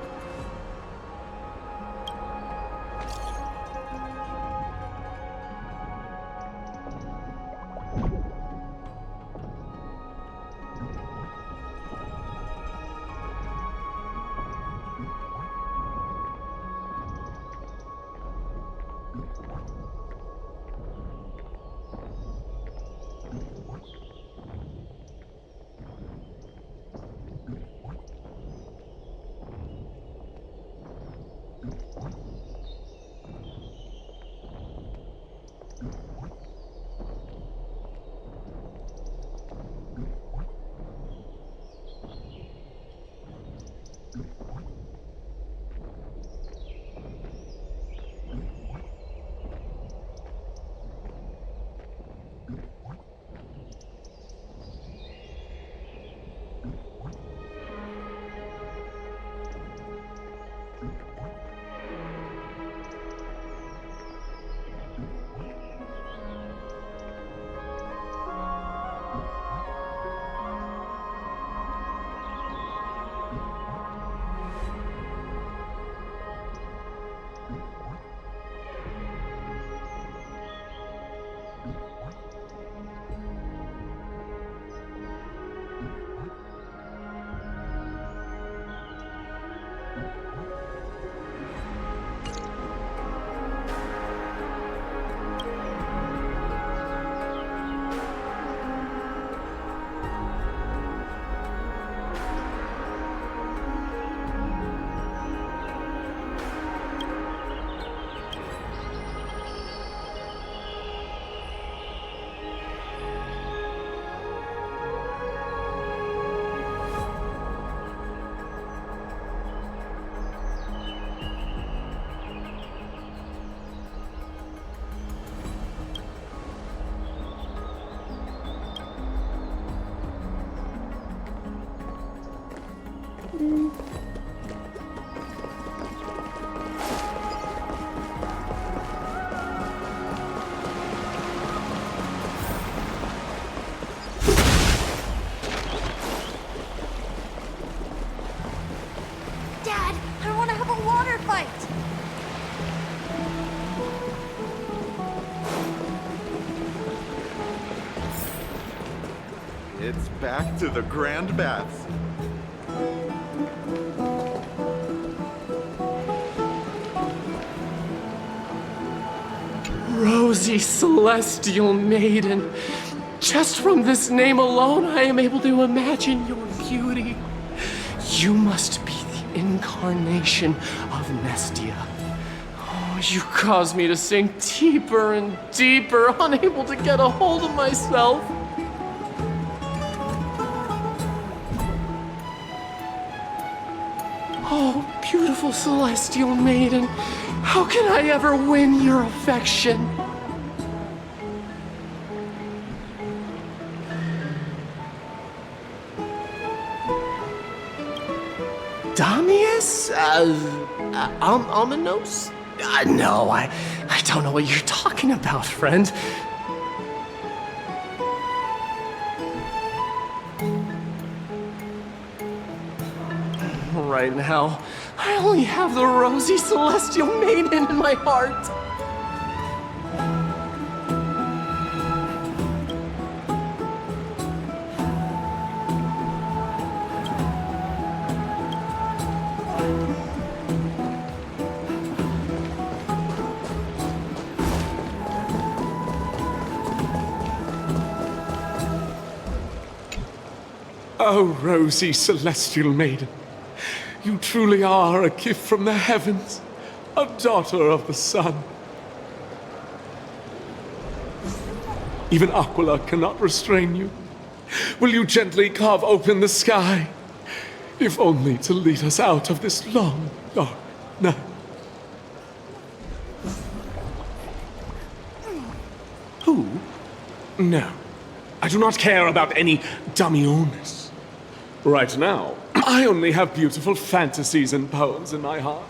Dad, I want to have a water fight. It's back to the grand baths. Rosy Celestial Maiden. Just from this name alone, I am able to imagine your beauty. You must be the incarnation of Nestia. Oh, you cause me to sink deeper and deeper, unable to get a hold of myself. Oh, beautiful Celestial Maiden, how can I ever win your affection? Damius? Ominos? No, I don't know what you're talking about, friend. Right now, I only have the rosy Celestial Maiden in my heart. Oh, rosy Celestial Maiden. You truly are a gift from the heavens, a daughter of the sun. Even Aquila cannot restrain you. Will you gently carve open the sky, if only to lead us out of this long, dark night? Who? No, I do not care about any Damiones. Right now, I only have beautiful fantasies and poems in my heart.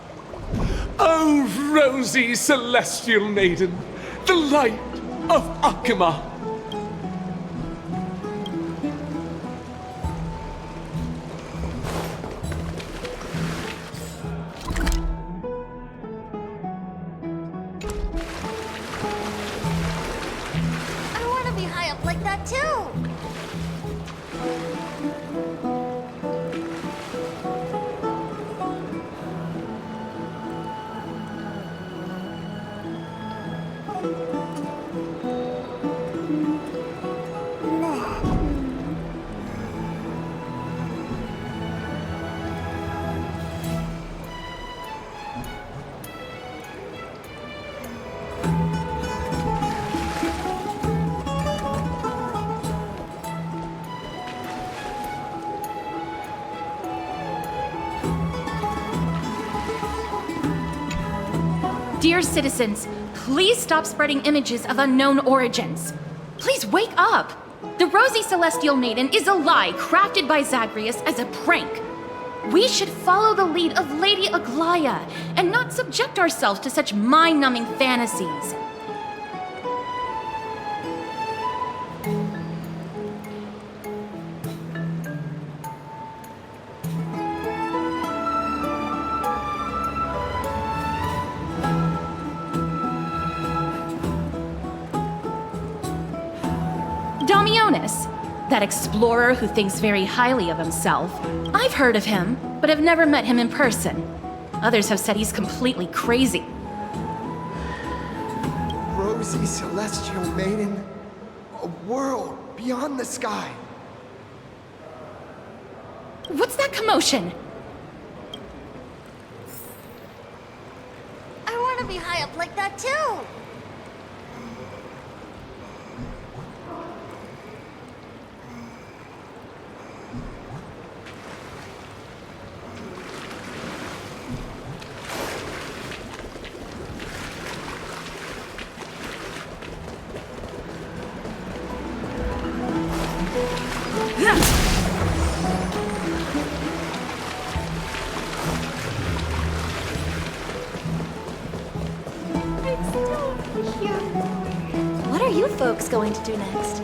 Oh, rosy Celestial Maiden, the light of Akima. I want to be high up like that too. Dear citizens, please stop spreading images of unknown origins. Please wake up! The Rosy Celestial Maiden is a lie crafted by Zagreus as a prank. We should follow the lead of Lady Aglaya and not subject ourselves to such mind-numbing fantasies. Damiones, that explorer who thinks very highly of himself. I've heard of him, but have never met him in person. Others have said he's completely crazy. Rosy Celestial Maiden, a world beyond the sky. What's that commotion? I want to be high up like that too. are you folks going to do next?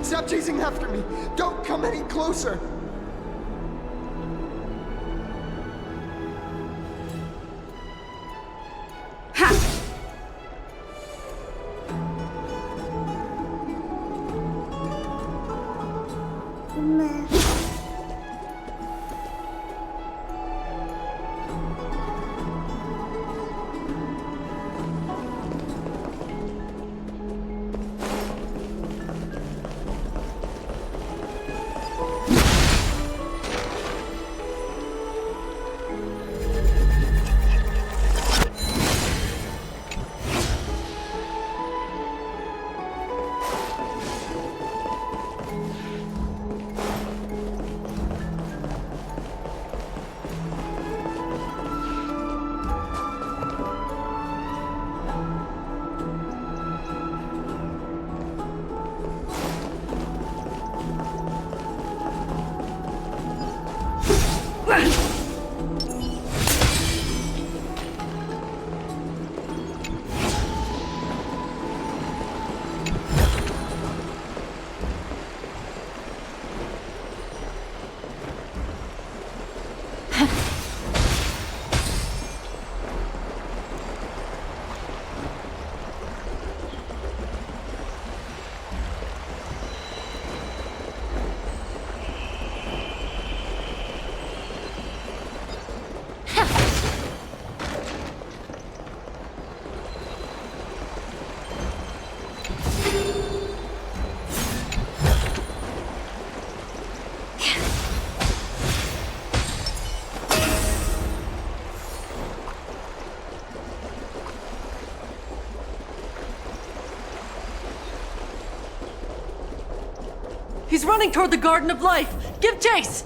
Stop chasing after me! Don't come any closer! He's running toward the Garden of Life! Give chase!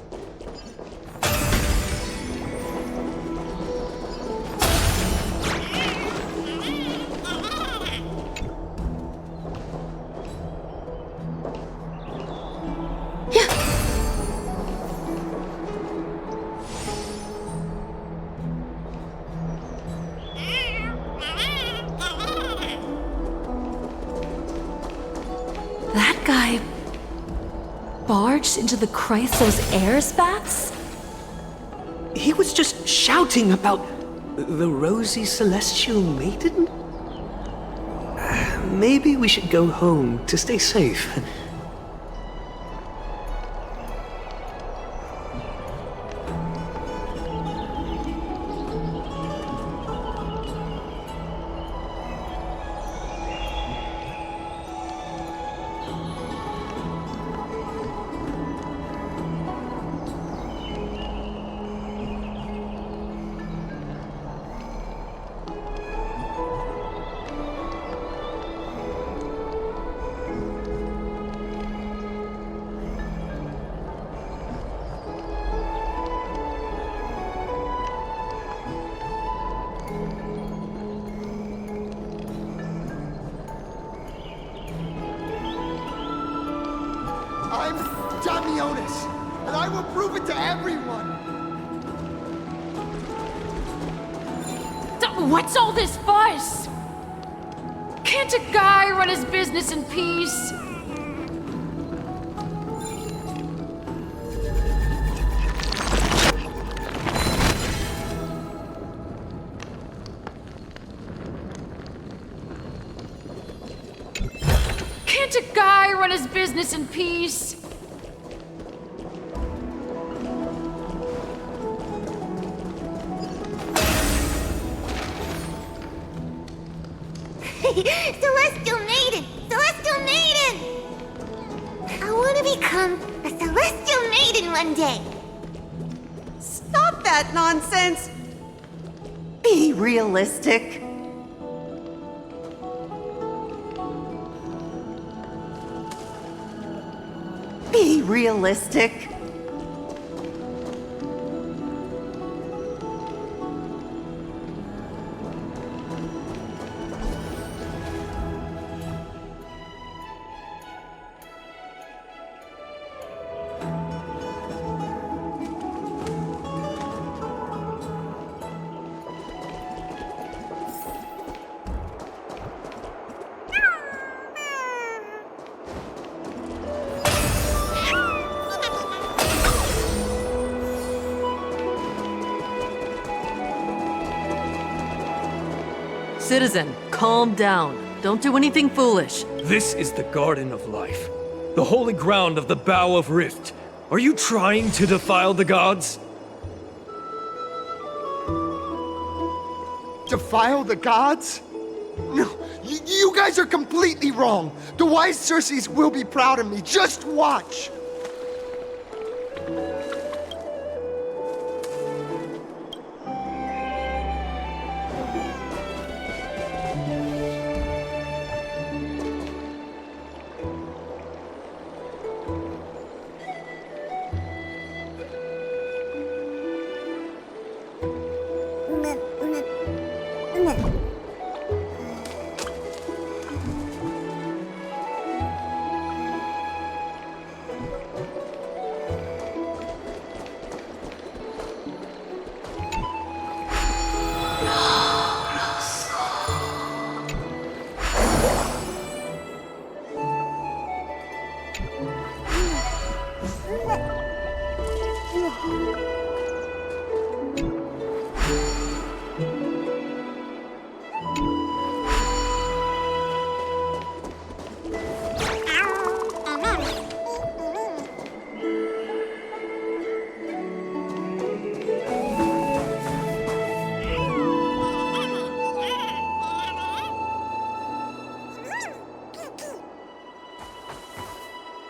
That guy barged into the Chrysos air spats? He was just shouting about the rosy celestial maiden? Maybe we should go home to stay safe. I'm Damionis, and I will prove it to everyone! What's all this fuss? Can't a guy run his business in peace? Can't a guy run his business in peace? Celestial Maiden! Celestial Maiden! I want to become a Celestial Maiden one day. Stop that nonsense! Be realistic. Be realistic. Citizen, calm down. Don't do anything foolish. This is the Garden of Life, the holy ground of the Bow of Rift. Are you trying to defile the gods? Defile the gods? No, you guys are completely wrong. The wise Circes will be proud of me. Just watch.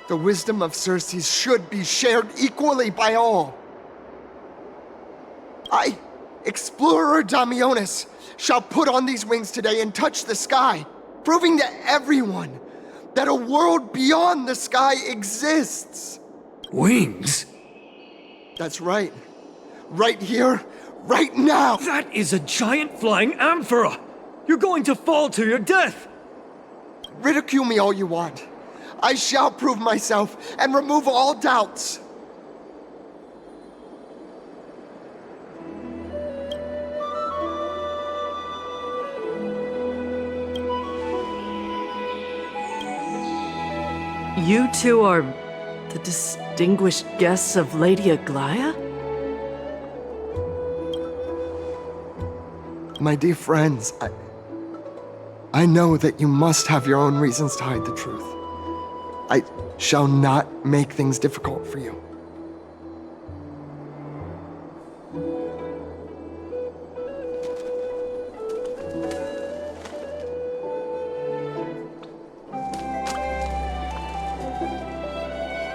The wisdom of Circes should be shared equally by all. I, Explorer Damionis, shall put on these wings today and touch the sky, proving to everyone that a world beyond the sky exists. Wings? That's right. Right here, right now. That is a giant flying amphora! You're going to fall to your death! Ridicule me all you want. I shall prove myself and remove all doubts. You two are the distinguished guests of Lady Aglaia? My dear friends, I know that you must have your own reasons to hide the truth. I shall not make things difficult for you.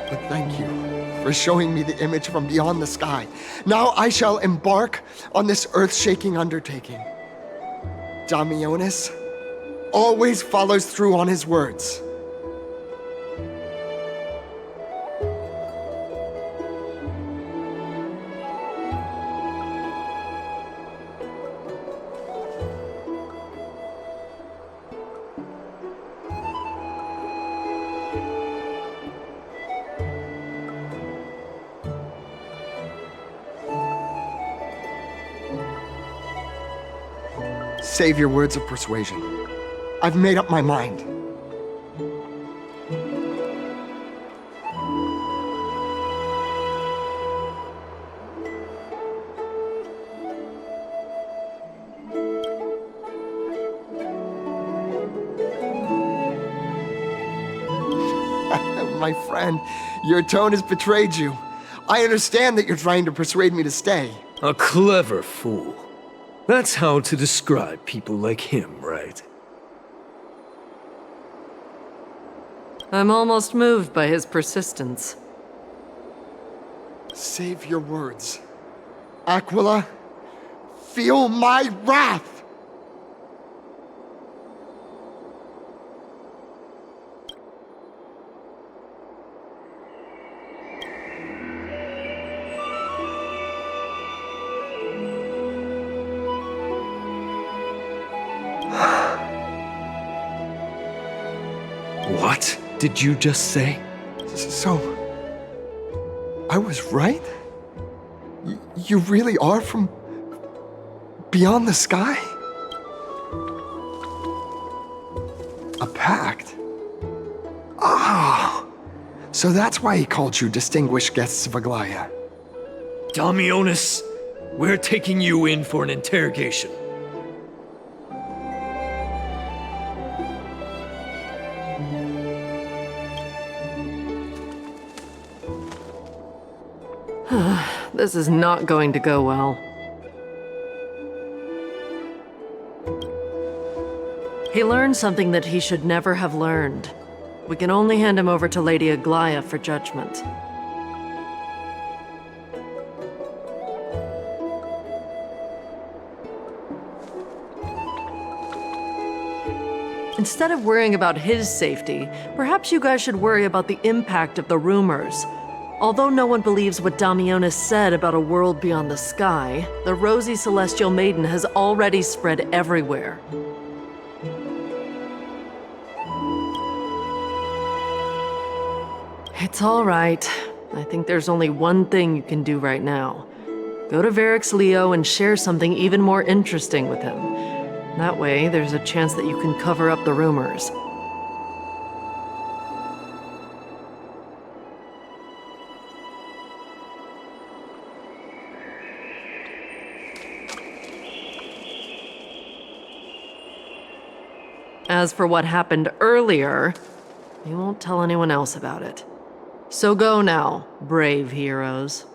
But thank you for showing me the image from beyond the sky. Now I shall embark on this earth-shaking undertaking. Damionis always follows through on his words. Save your words of persuasion. I've made up my mind. My friend, your tone has betrayed you. I understand that you're trying to persuade me to stay. A clever fool. That's how to describe people like him, right? I'm almost moved by his persistence. Save your words. Aquila, feel my wrath! What did you just say? So, I was right? You really are from beyond the sky? A pact? Ah! So that's why he called you distinguished guests of Aglaia. Damionis, we're taking you in for an interrogation. This is not going to go well. He learned something that he should never have learned. We can only hand him over to Lady Aglaya for judgment. Instead of worrying about his safety, perhaps you guys should worry about the impact of the rumors. Although no one believes what Damionis said about a world beyond the sky, the rosy celestial maiden has already spread everywhere. It's all right. I think there's only one thing you can do right now. Go to Varix Leo and share something even more interesting with him. That way, there's a chance that you can cover up the rumors. As for what happened earlier, you won't tell anyone else about it. So go now, brave heroes.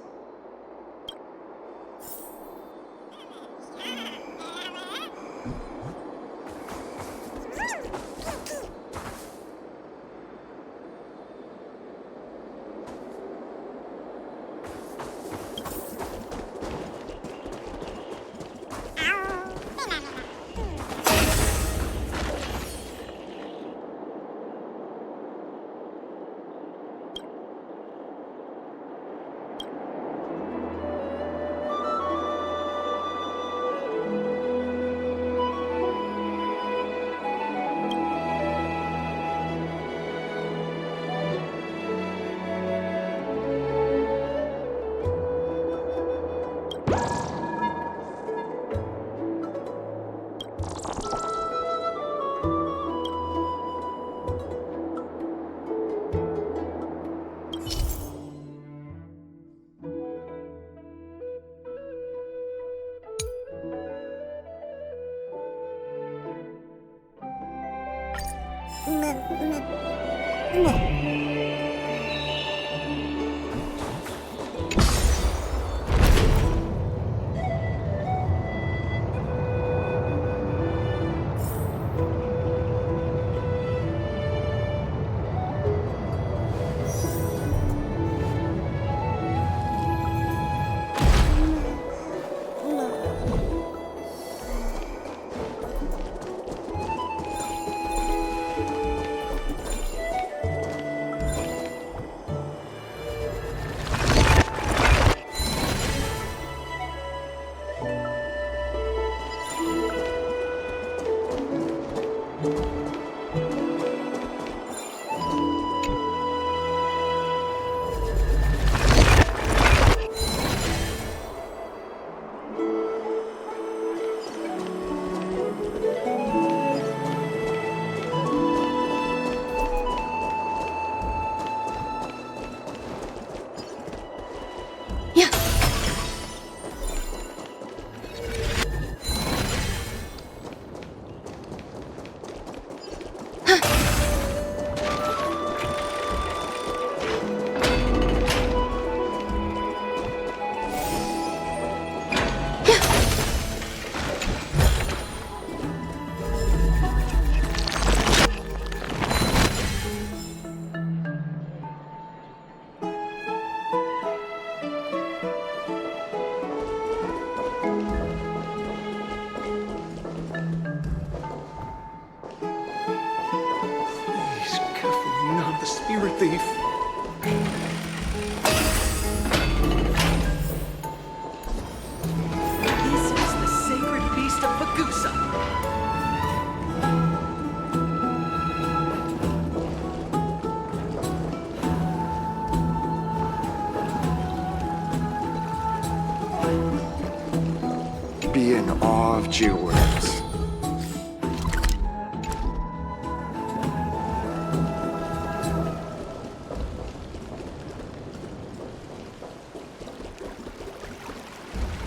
Spirit thief. This is the sacred beast of Pagusa. Be in awe of Geoworks.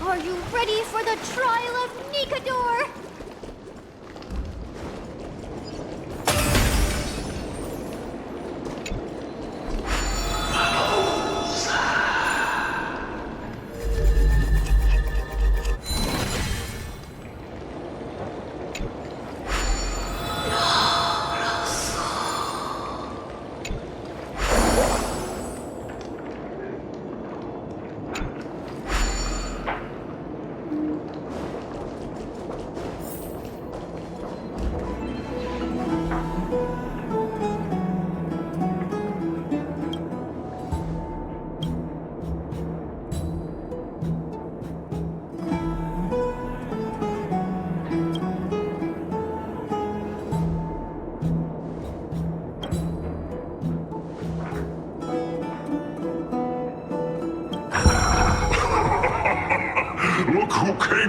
Are you ready for the trial of Nikador?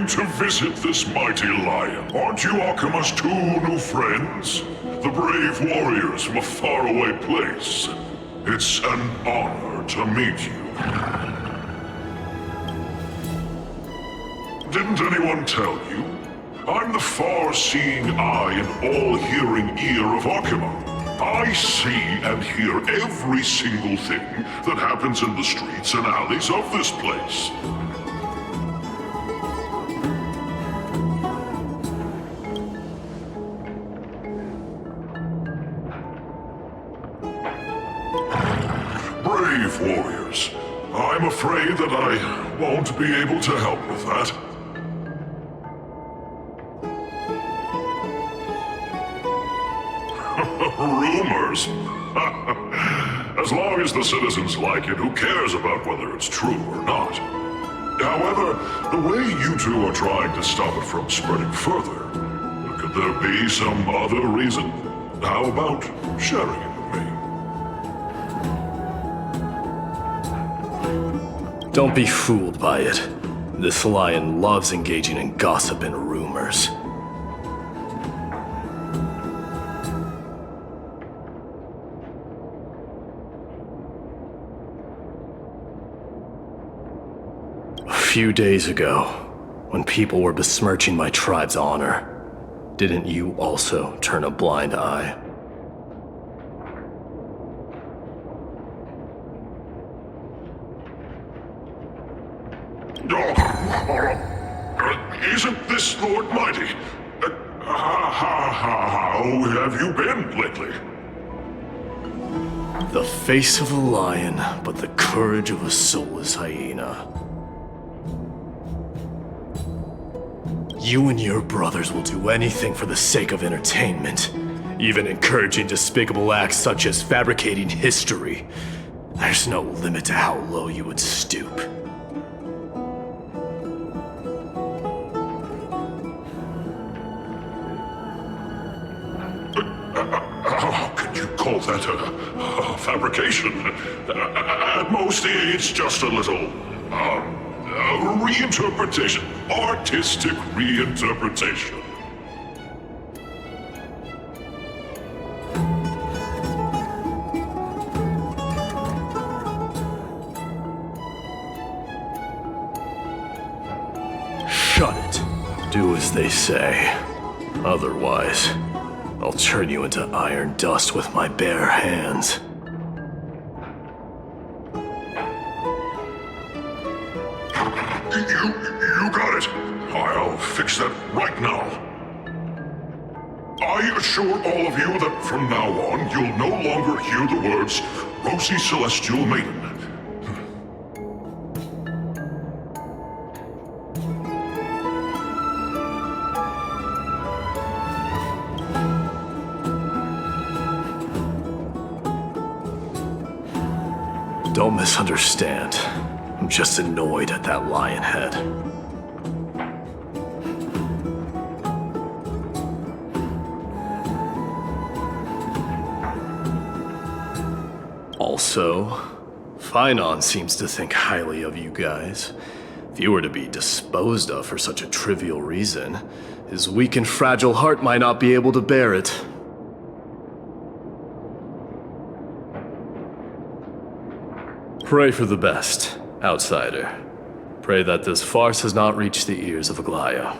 came to visit this mighty lion. Aren't you Akima's 2 new friends? The brave warriors from a faraway place. It's an honor to meet you. Didn't anyone tell you? I'm the far-seeing eye and all-hearing ear of Akima. I see and hear every single thing that happens in the streets and alleys of this place. Brave warriors. I'm afraid that I won't be able to help with that. Rumors? As long as the citizens like it, who cares about whether it's true or not? However, the way you two are trying to stop it from spreading further, could there be some other reason? How about sharing it with me? Don't be fooled by it. This lion loves engaging in gossip and rumors. A few days ago, when people were besmirching my tribe's honor, didn't you also turn a blind eye? Isn't this Lord Mighty? How have you been lately? The face of a lion, but the courage of a soulless hyena. You and your brothers will do anything for the sake of entertainment, even encouraging despicable acts such as fabricating history. There's no limit to how low you would stoop. How can you call that a fabrication? At most, it's just a little, reinterpretation. Artistic reinterpretation. Shut it. Do as they say. Otherwise, I'll turn you into iron dust with my bare hands. You got it. I'll fix that right now. I assure all of you that from now on, you'll no longer hear the words Rosy Celestial Maiden. Don't misunderstand. I'm just annoyed at that lion head. Also, Finon seems to think highly of you guys. If you were to be disposed of for such a trivial reason, his weak and fragile heart might not be able to bear it. Pray for the best, outsider. Pray that this farce has not reached the ears of Aglaya.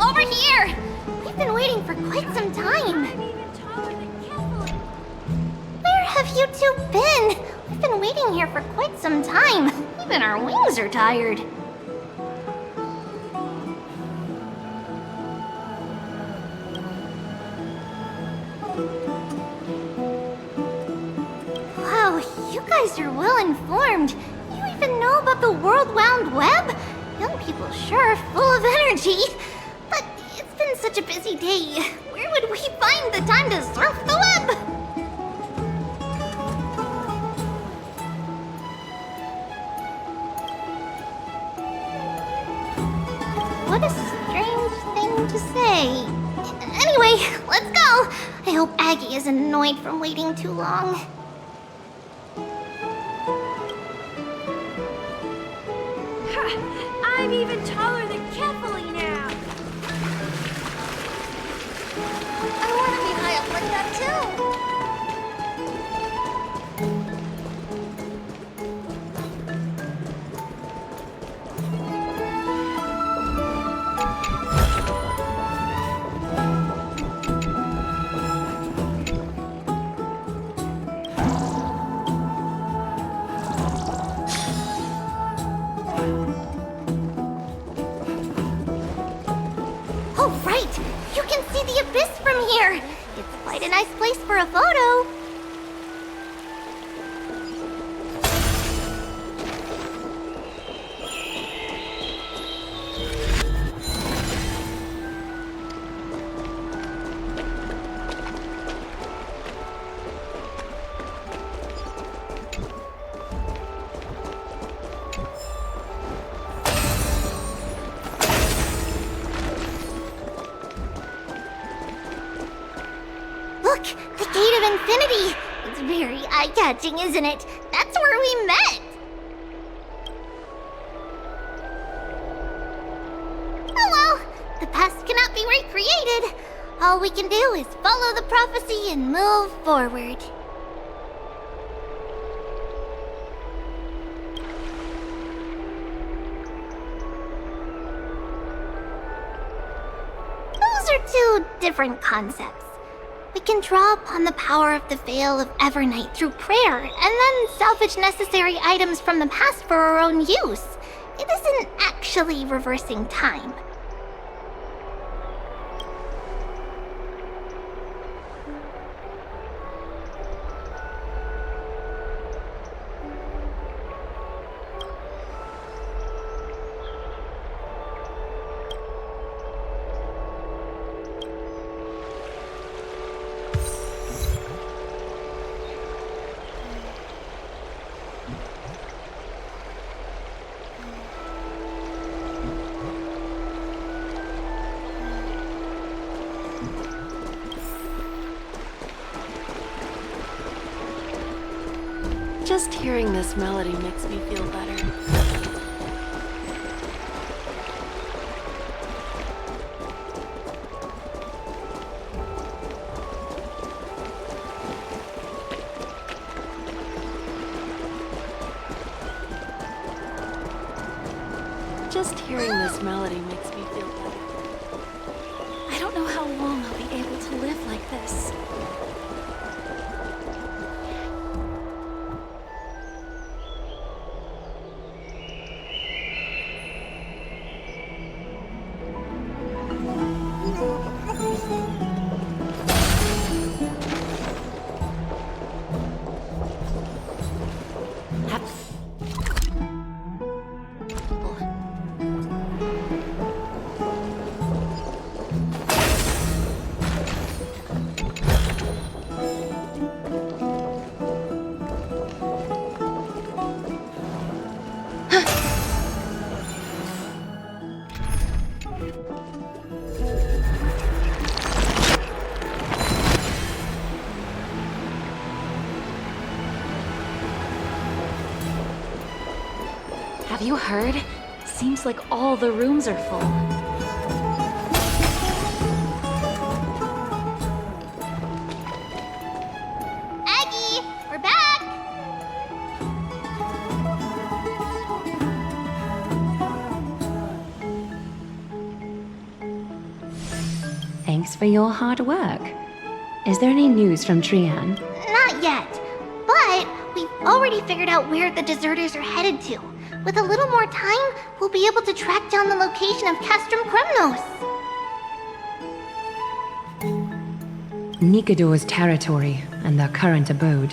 Over here! We've been waiting for quite some time. Where have you two been? We've been waiting here for quite some time. Even our wings are tired. guys are well informed. You even know about the World Wound Web? Young people sure are full of energy. But it's been such a busy day. Where would we find the time to surf the web? What a strange thing to say. Anyway, let's go. I hope Aggie isn't annoyed from waiting too long. I'm even taller than Kefali now! I want to be high up like that too! Oh, right! You can see the abyss from here! It's quite a nice place for a photo. Look! The Gate of Infinity! It's very eye-catching, isn't it? That's where we met! Oh well, the past cannot be recreated. All we can do is follow the prophecy and move forward. Those are two different concepts. We can draw upon the power of the Veil of Evernight through prayer, and then salvage necessary items from the past for our own use. It isn't actually reversing time. Just hearing this melody makes me feel better. Just hearing this melody makes me feel better. I don't know how long I'll be able to live like this. Have you heard? Seems like all the rooms are full. Aggie, we're back! Thanks for your hard work. Is there any news from Trian? Not yet, but we've already figured out where the deserters are headed to. With a little more time, we'll be able to track down the location of Castrum Kremnos. Nikador's territory and their current abode.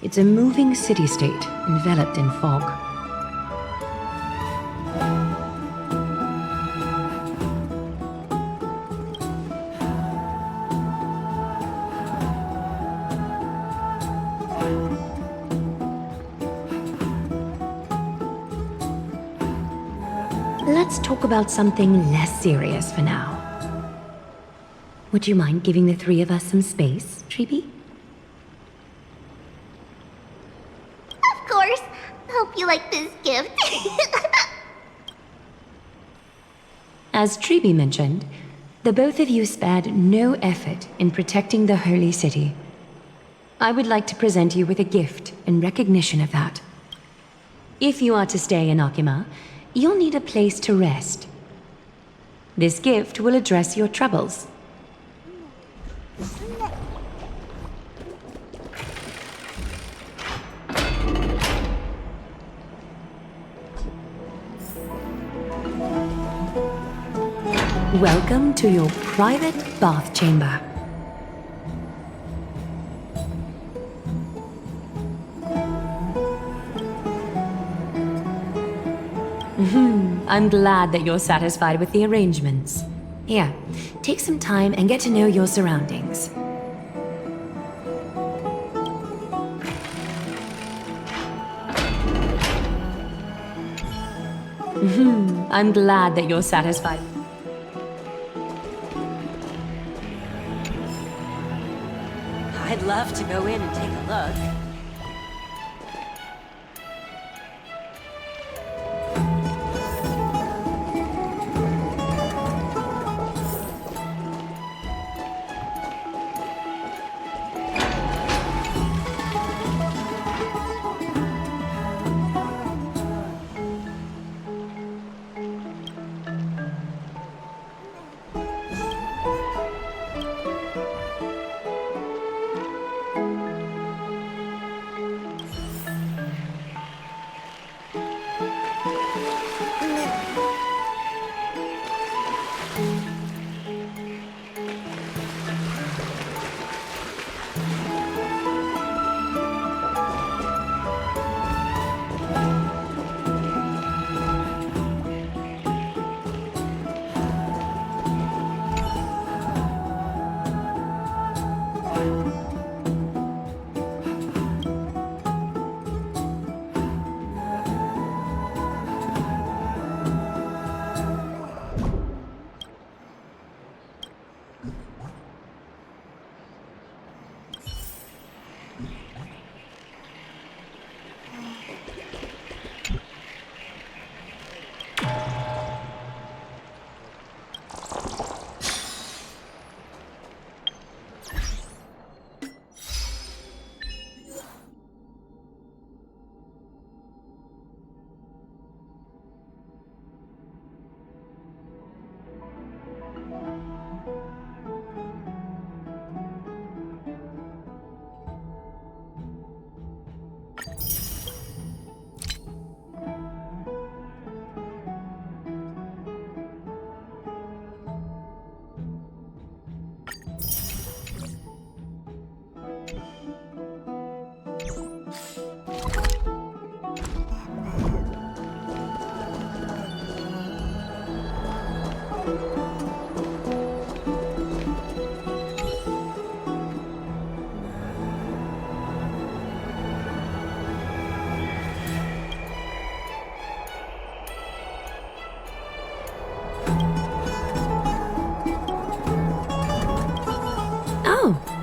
It's a moving city-state enveloped in fog. Let's talk about something less serious for now. Would you mind giving the three of us some space, Treeby? Of course. Hope you like this gift. As Treeby mentioned, the both of you spared no effort in protecting the holy city. I would like to present you with a gift in recognition of that. If you are to stay in Akima, you'll need a place to rest. This gift will address your troubles. Welcome to your private bath chamber. I'm glad that you're satisfied with the arrangements. Here, take some time and get to know your surroundings. I'm glad that you're satisfied. I'd love to go in and take a look.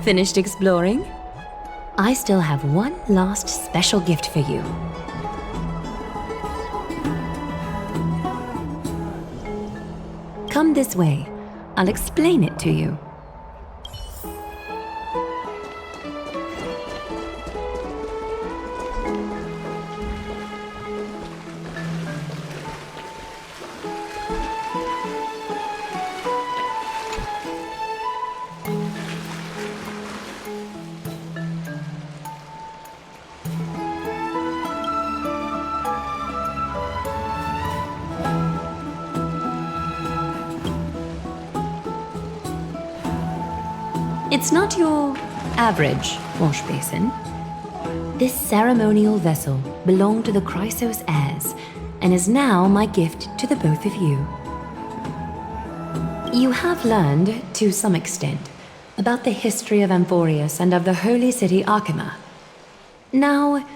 Finished exploring? I still have one last special gift for you. Come this way. I'll explain it to you. It's not your average wash basin. This ceremonial vessel belonged to the Chrysos heirs and is now my gift to the both of you. You have learned, to some extent, about the history of Amphorius and of the holy city Arkema. Now,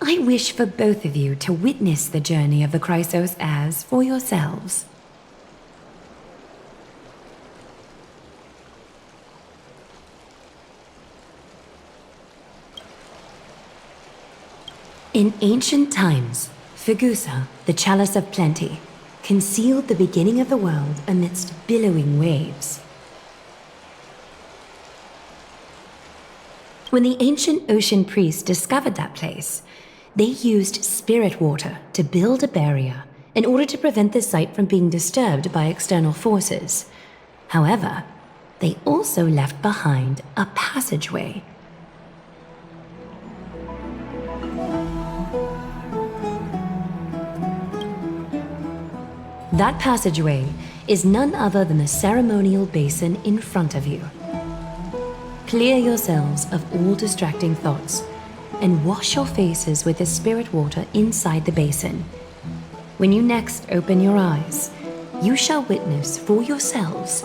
I wish for both of you to witness the journey of the Chrysos heirs for yourselves. In ancient times, Fegusa, the chalice of plenty, concealed the beginning of the world amidst billowing waves. When the ancient ocean priests discovered that place, they used spirit water to build a barrier in order to prevent the site from being disturbed by external forces. However, they also left behind a passageway. That passageway is none other than the ceremonial basin in front of you. Clear yourselves of all distracting thoughts and wash your faces with the spirit water inside the basin. When you next open your eyes, you shall witness for yourselves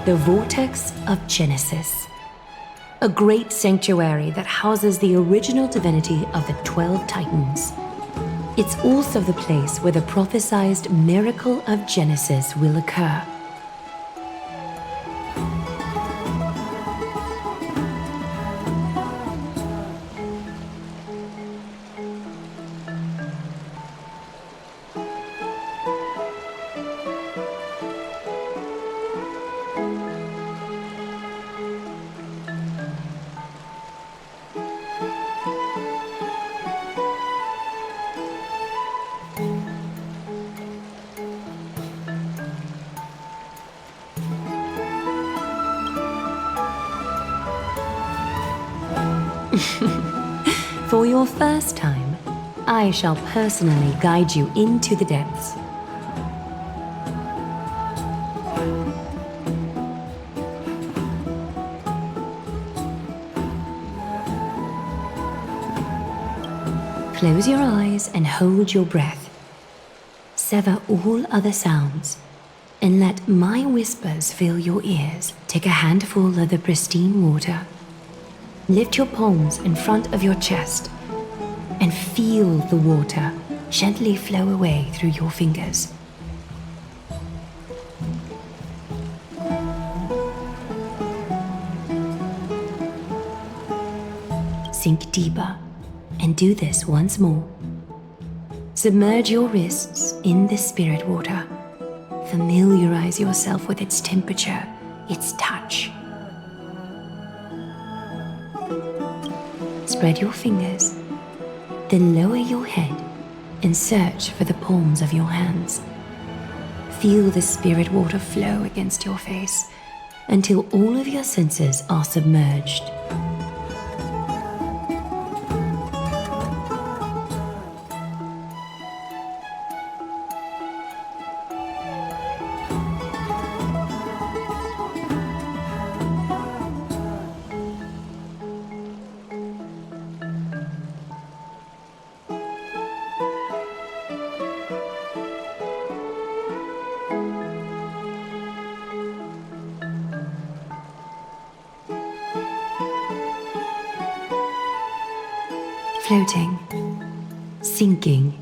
the Vortex of Genesis, a great sanctuary that houses the original divinity of the 12 Titans. It's also the place where the prophesied miracle of Genesis will occur. For your first time, I shall personally guide you into the depths. Close your eyes and hold your breath. Sever all other sounds and let my whispers fill your ears. Take a handful of the pristine water. Lift your palms in front of your chest and feel the water gently flow away through your fingers. Sink deeper and do this once more. Submerge your wrists in the spirit water. Familiarize yourself with its temperature, its touch. Spread your fingers, then lower your head and search for the palms of your hands. Feel the spirit water flow against your face until all of your senses are submerged. Floating, sinking.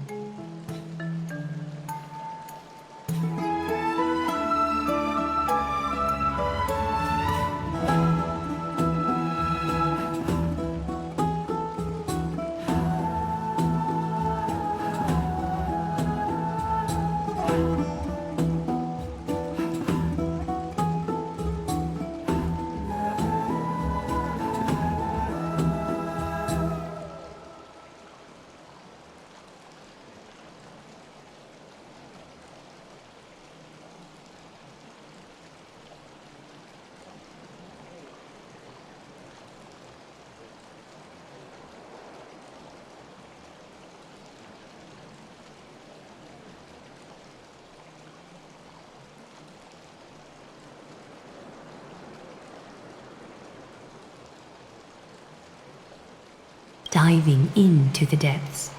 diving into the depths.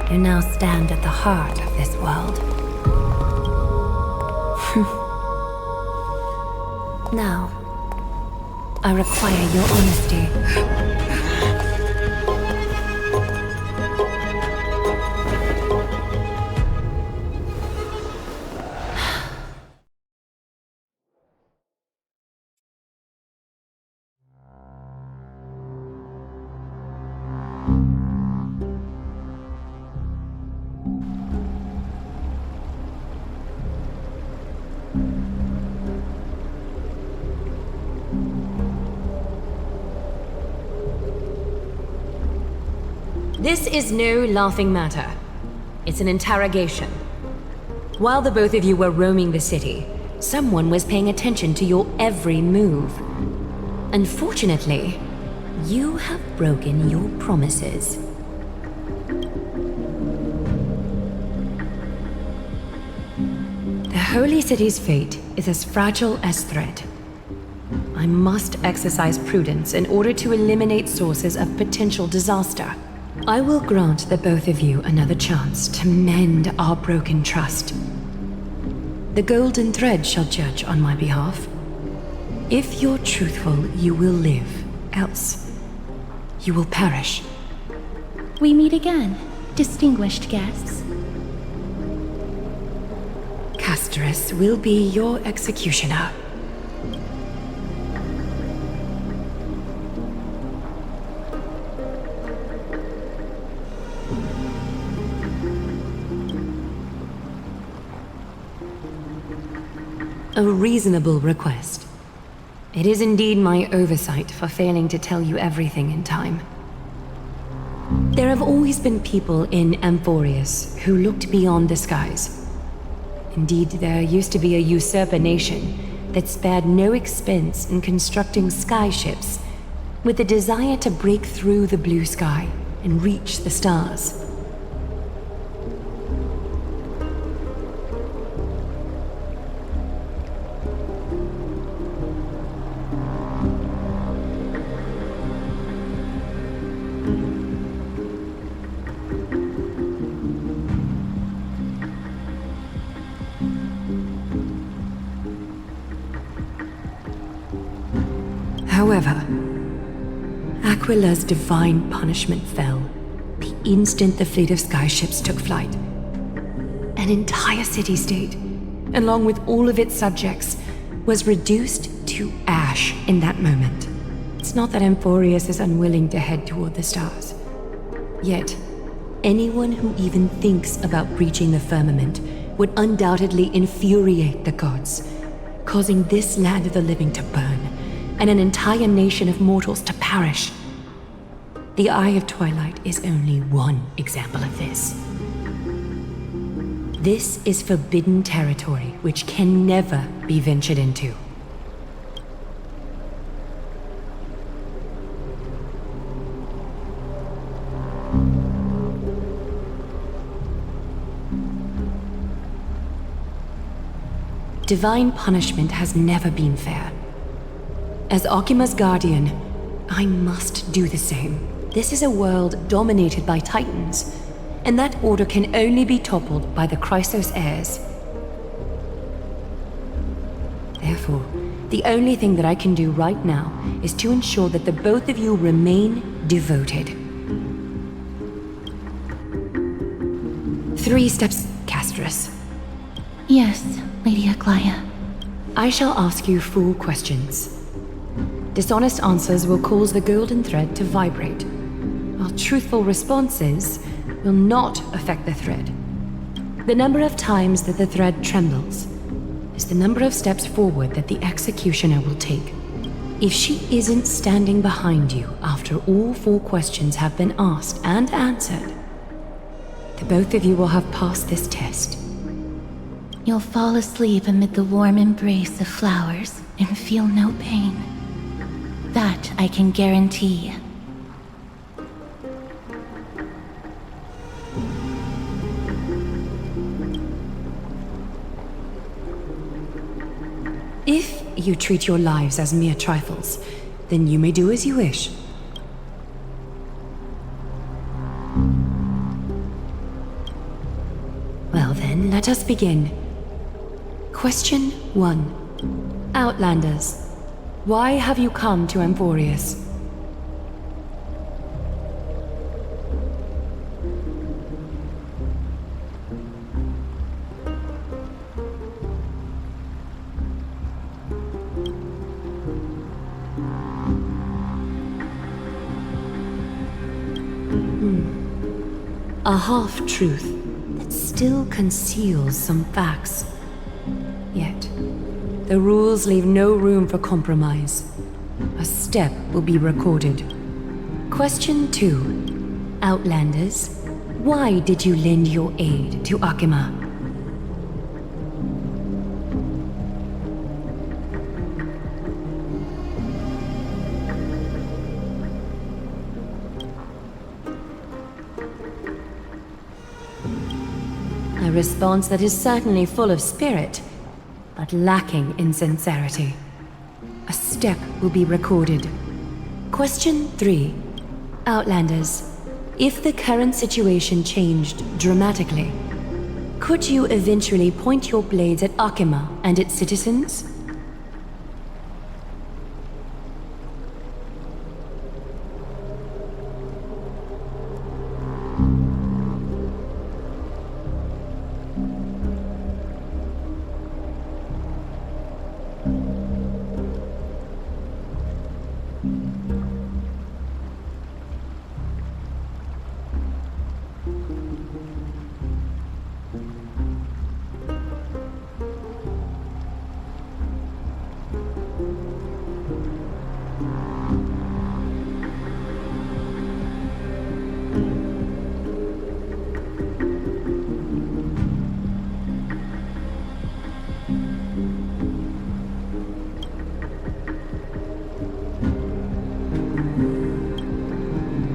You now stand at the heart of this world. Now, I require your honesty. This is no laughing matter. It's an interrogation. While the both of you were roaming the city, someone was paying attention to your every move. Unfortunately, you have broken your promises. The Holy City's fate is as fragile as thread. I must exercise prudence in order to eliminate sources of potential disaster. I will grant the both of you another chance to mend our broken trust. The golden thread shall judge on my behalf. If you're truthful, you will live. Else, you will perish. We meet again, distinguished guests. Castorus will be your executioner. A reasonable request. It is indeed my oversight for failing to tell you everything in time. There have always been people in Amphorius who looked beyond the skies. Indeed, there used to be a usurper nation that spared no expense in constructing skyships with the desire to break through the blue sky and reach the stars. However, Aquila's divine punishment fell the instant the fleet of skyships took flight. An entire city-state, along with all of its subjects, was reduced to ash in that moment. It's not that Amphorius is unwilling to head toward the stars. Yet, anyone who even thinks about breaching the firmament would undoubtedly infuriate the gods, causing this land of the living to burn and an entire nation of mortals to perish. The Eye of Twilight is only one example of this. This is forbidden territory which can never be ventured into. Divine punishment has never been fair. As Okima's guardian, I must do the same. This is a world dominated by Titans, and that order can only be toppled by the Chrysos heirs. Therefore, the only thing that I can do right now is to ensure that the both of you remain devoted. 3 steps, Castorus. Yes, Lady Aglaia. I shall ask you 4 questions. Dishonest answers will cause the golden thread to vibrate, while truthful responses will not affect the thread. The number of times that the thread trembles is the number of steps forward that the executioner will take. If she isn't standing behind you after all 4 questions have been asked and answered, The both of you will have passed this test. You'll fall asleep amid the warm embrace of flowers and feel no pain. That I can guarantee. If you treat your lives as mere trifles, then you may do as you wish. Well then, let us begin. Question 1. Outlanders, why have you come to Emporius? A half-truth that still conceals some facts. Yet, the rules leave no room for compromise. A step will be recorded. Question 2. Outlanders, why did you lend your aid to Akima? A response that is certainly full of spirit, but lacking in sincerity. A step will be recorded. Question 3. Outlanders, if the current situation changed dramatically, could you eventually point your blades at Akima and its citizens?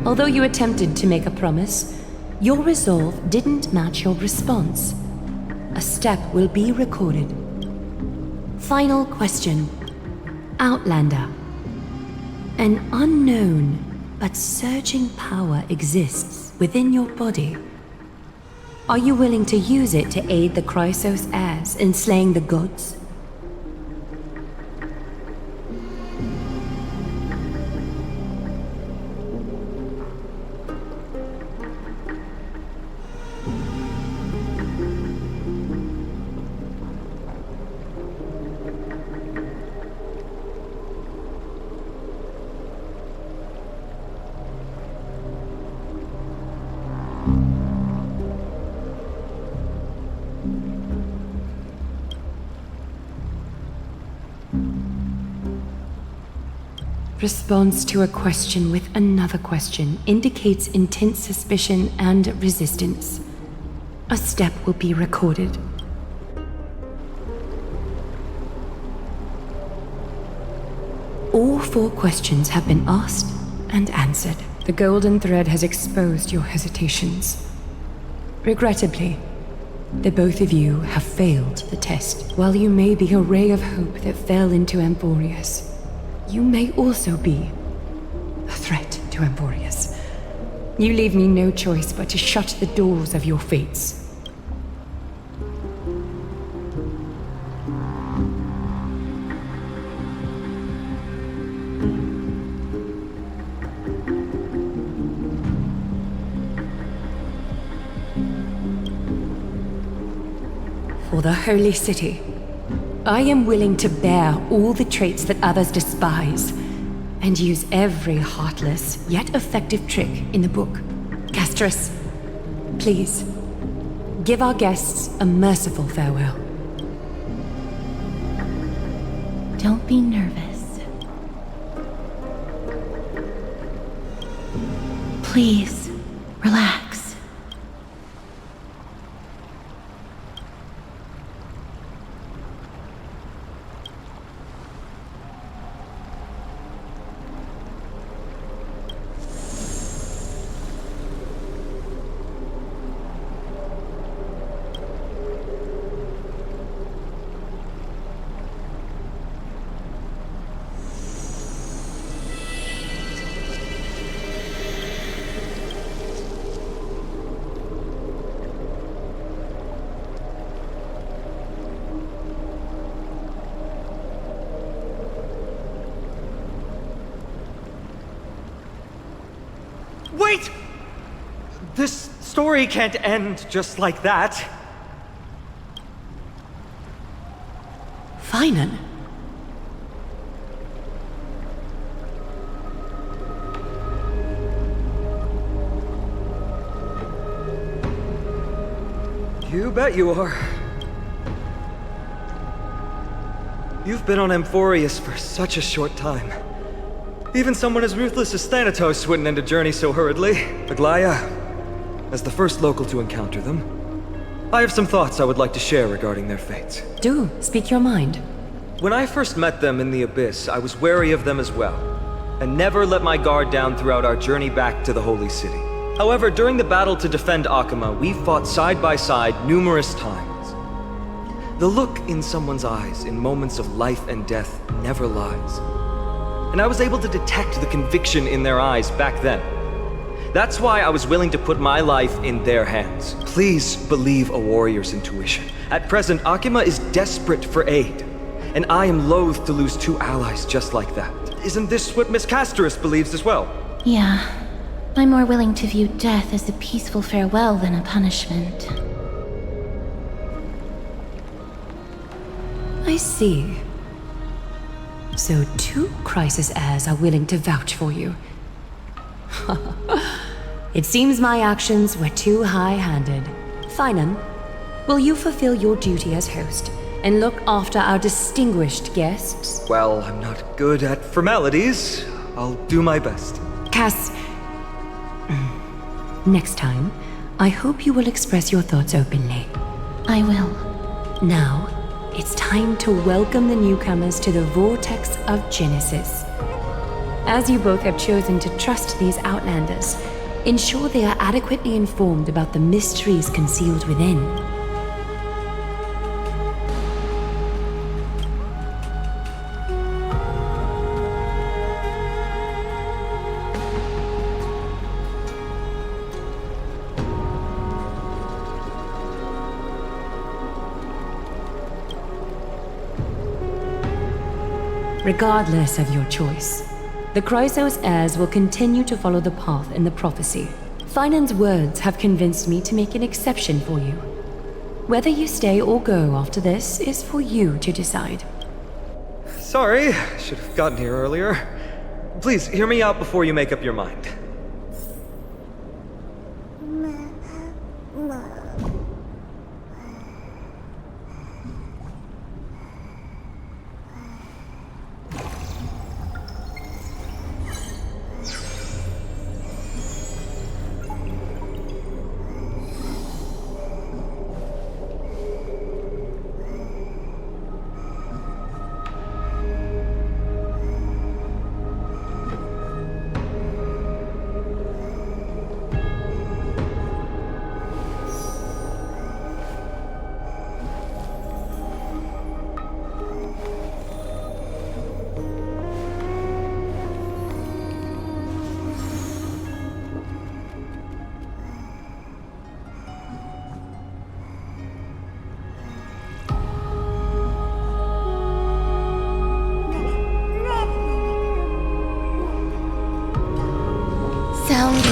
Although you attempted to make a promise, your resolve didn't match your response. A step will be recorded. Final question. Outlander. An unknown but surging power exists within your body. Are you willing to use it to aid the Chrysos heirs in slaying the gods? Response to a question with another question indicates intense suspicion and resistance. A step will be recorded. All 4 questions have been asked and answered. The golden thread has exposed your hesitations. Regrettably, the both of you have failed the test. While you may be a ray of hope that fell into Emporius, you may also be a threat to Emporius. You leave me no choice but to shut the doors of your fates. For the Holy City, I am willing to bear all the traits that others despise, and use every heartless yet effective trick in the book. Castris, please, give our guests a merciful farewell. Don't be nervous. Please, relax. This story can't end just like that. Finan? You bet you are. You've been on Amphorius for such a short time. Even someone as ruthless as Thanatos wouldn't end a journey so hurriedly. Aglaya, as the first local to encounter them, I have some thoughts I would like to share regarding their fates. Do, speak your mind. When I first met them in the Abyss, I was wary of them as well, and never let my guard down throughout our journey back to the Holy City. However, during the battle to defend Akama, we fought side by side numerous times. The look in someone's eyes in moments of life and death never lies. And I was able to detect the conviction in their eyes back then. That's why I was willing to put my life in their hands. Please believe a warrior's intuition. At present, Akama is desperate for aid, and I am loath to lose two allies just like that. Isn't this what Miss Casterus believes as well? Yeah. I'm more willing to view death as a peaceful farewell than a punishment. I see. So 2 crisis heirs are willing to vouch for you. It seems my actions were too high-handed. Finan, will you fulfill your duty as host and look after our distinguished guests? Well, I'm not good at formalities. I'll do my best. Cass, next time, I hope you will express your thoughts openly. I will. Now, it's time to welcome the newcomers to the Vortex of Genesis. As you both have chosen to trust these Outlanders, ensure they are adequately informed about the mysteries concealed within. Regardless of your choice, the Chrysos heirs will continue to follow the path in the prophecy. Finan's words have convinced me to make an exception for you. Whether you stay or go after this is for you to decide. Sorry, should have gotten here earlier. Please, hear me out before you make up your mind. Sound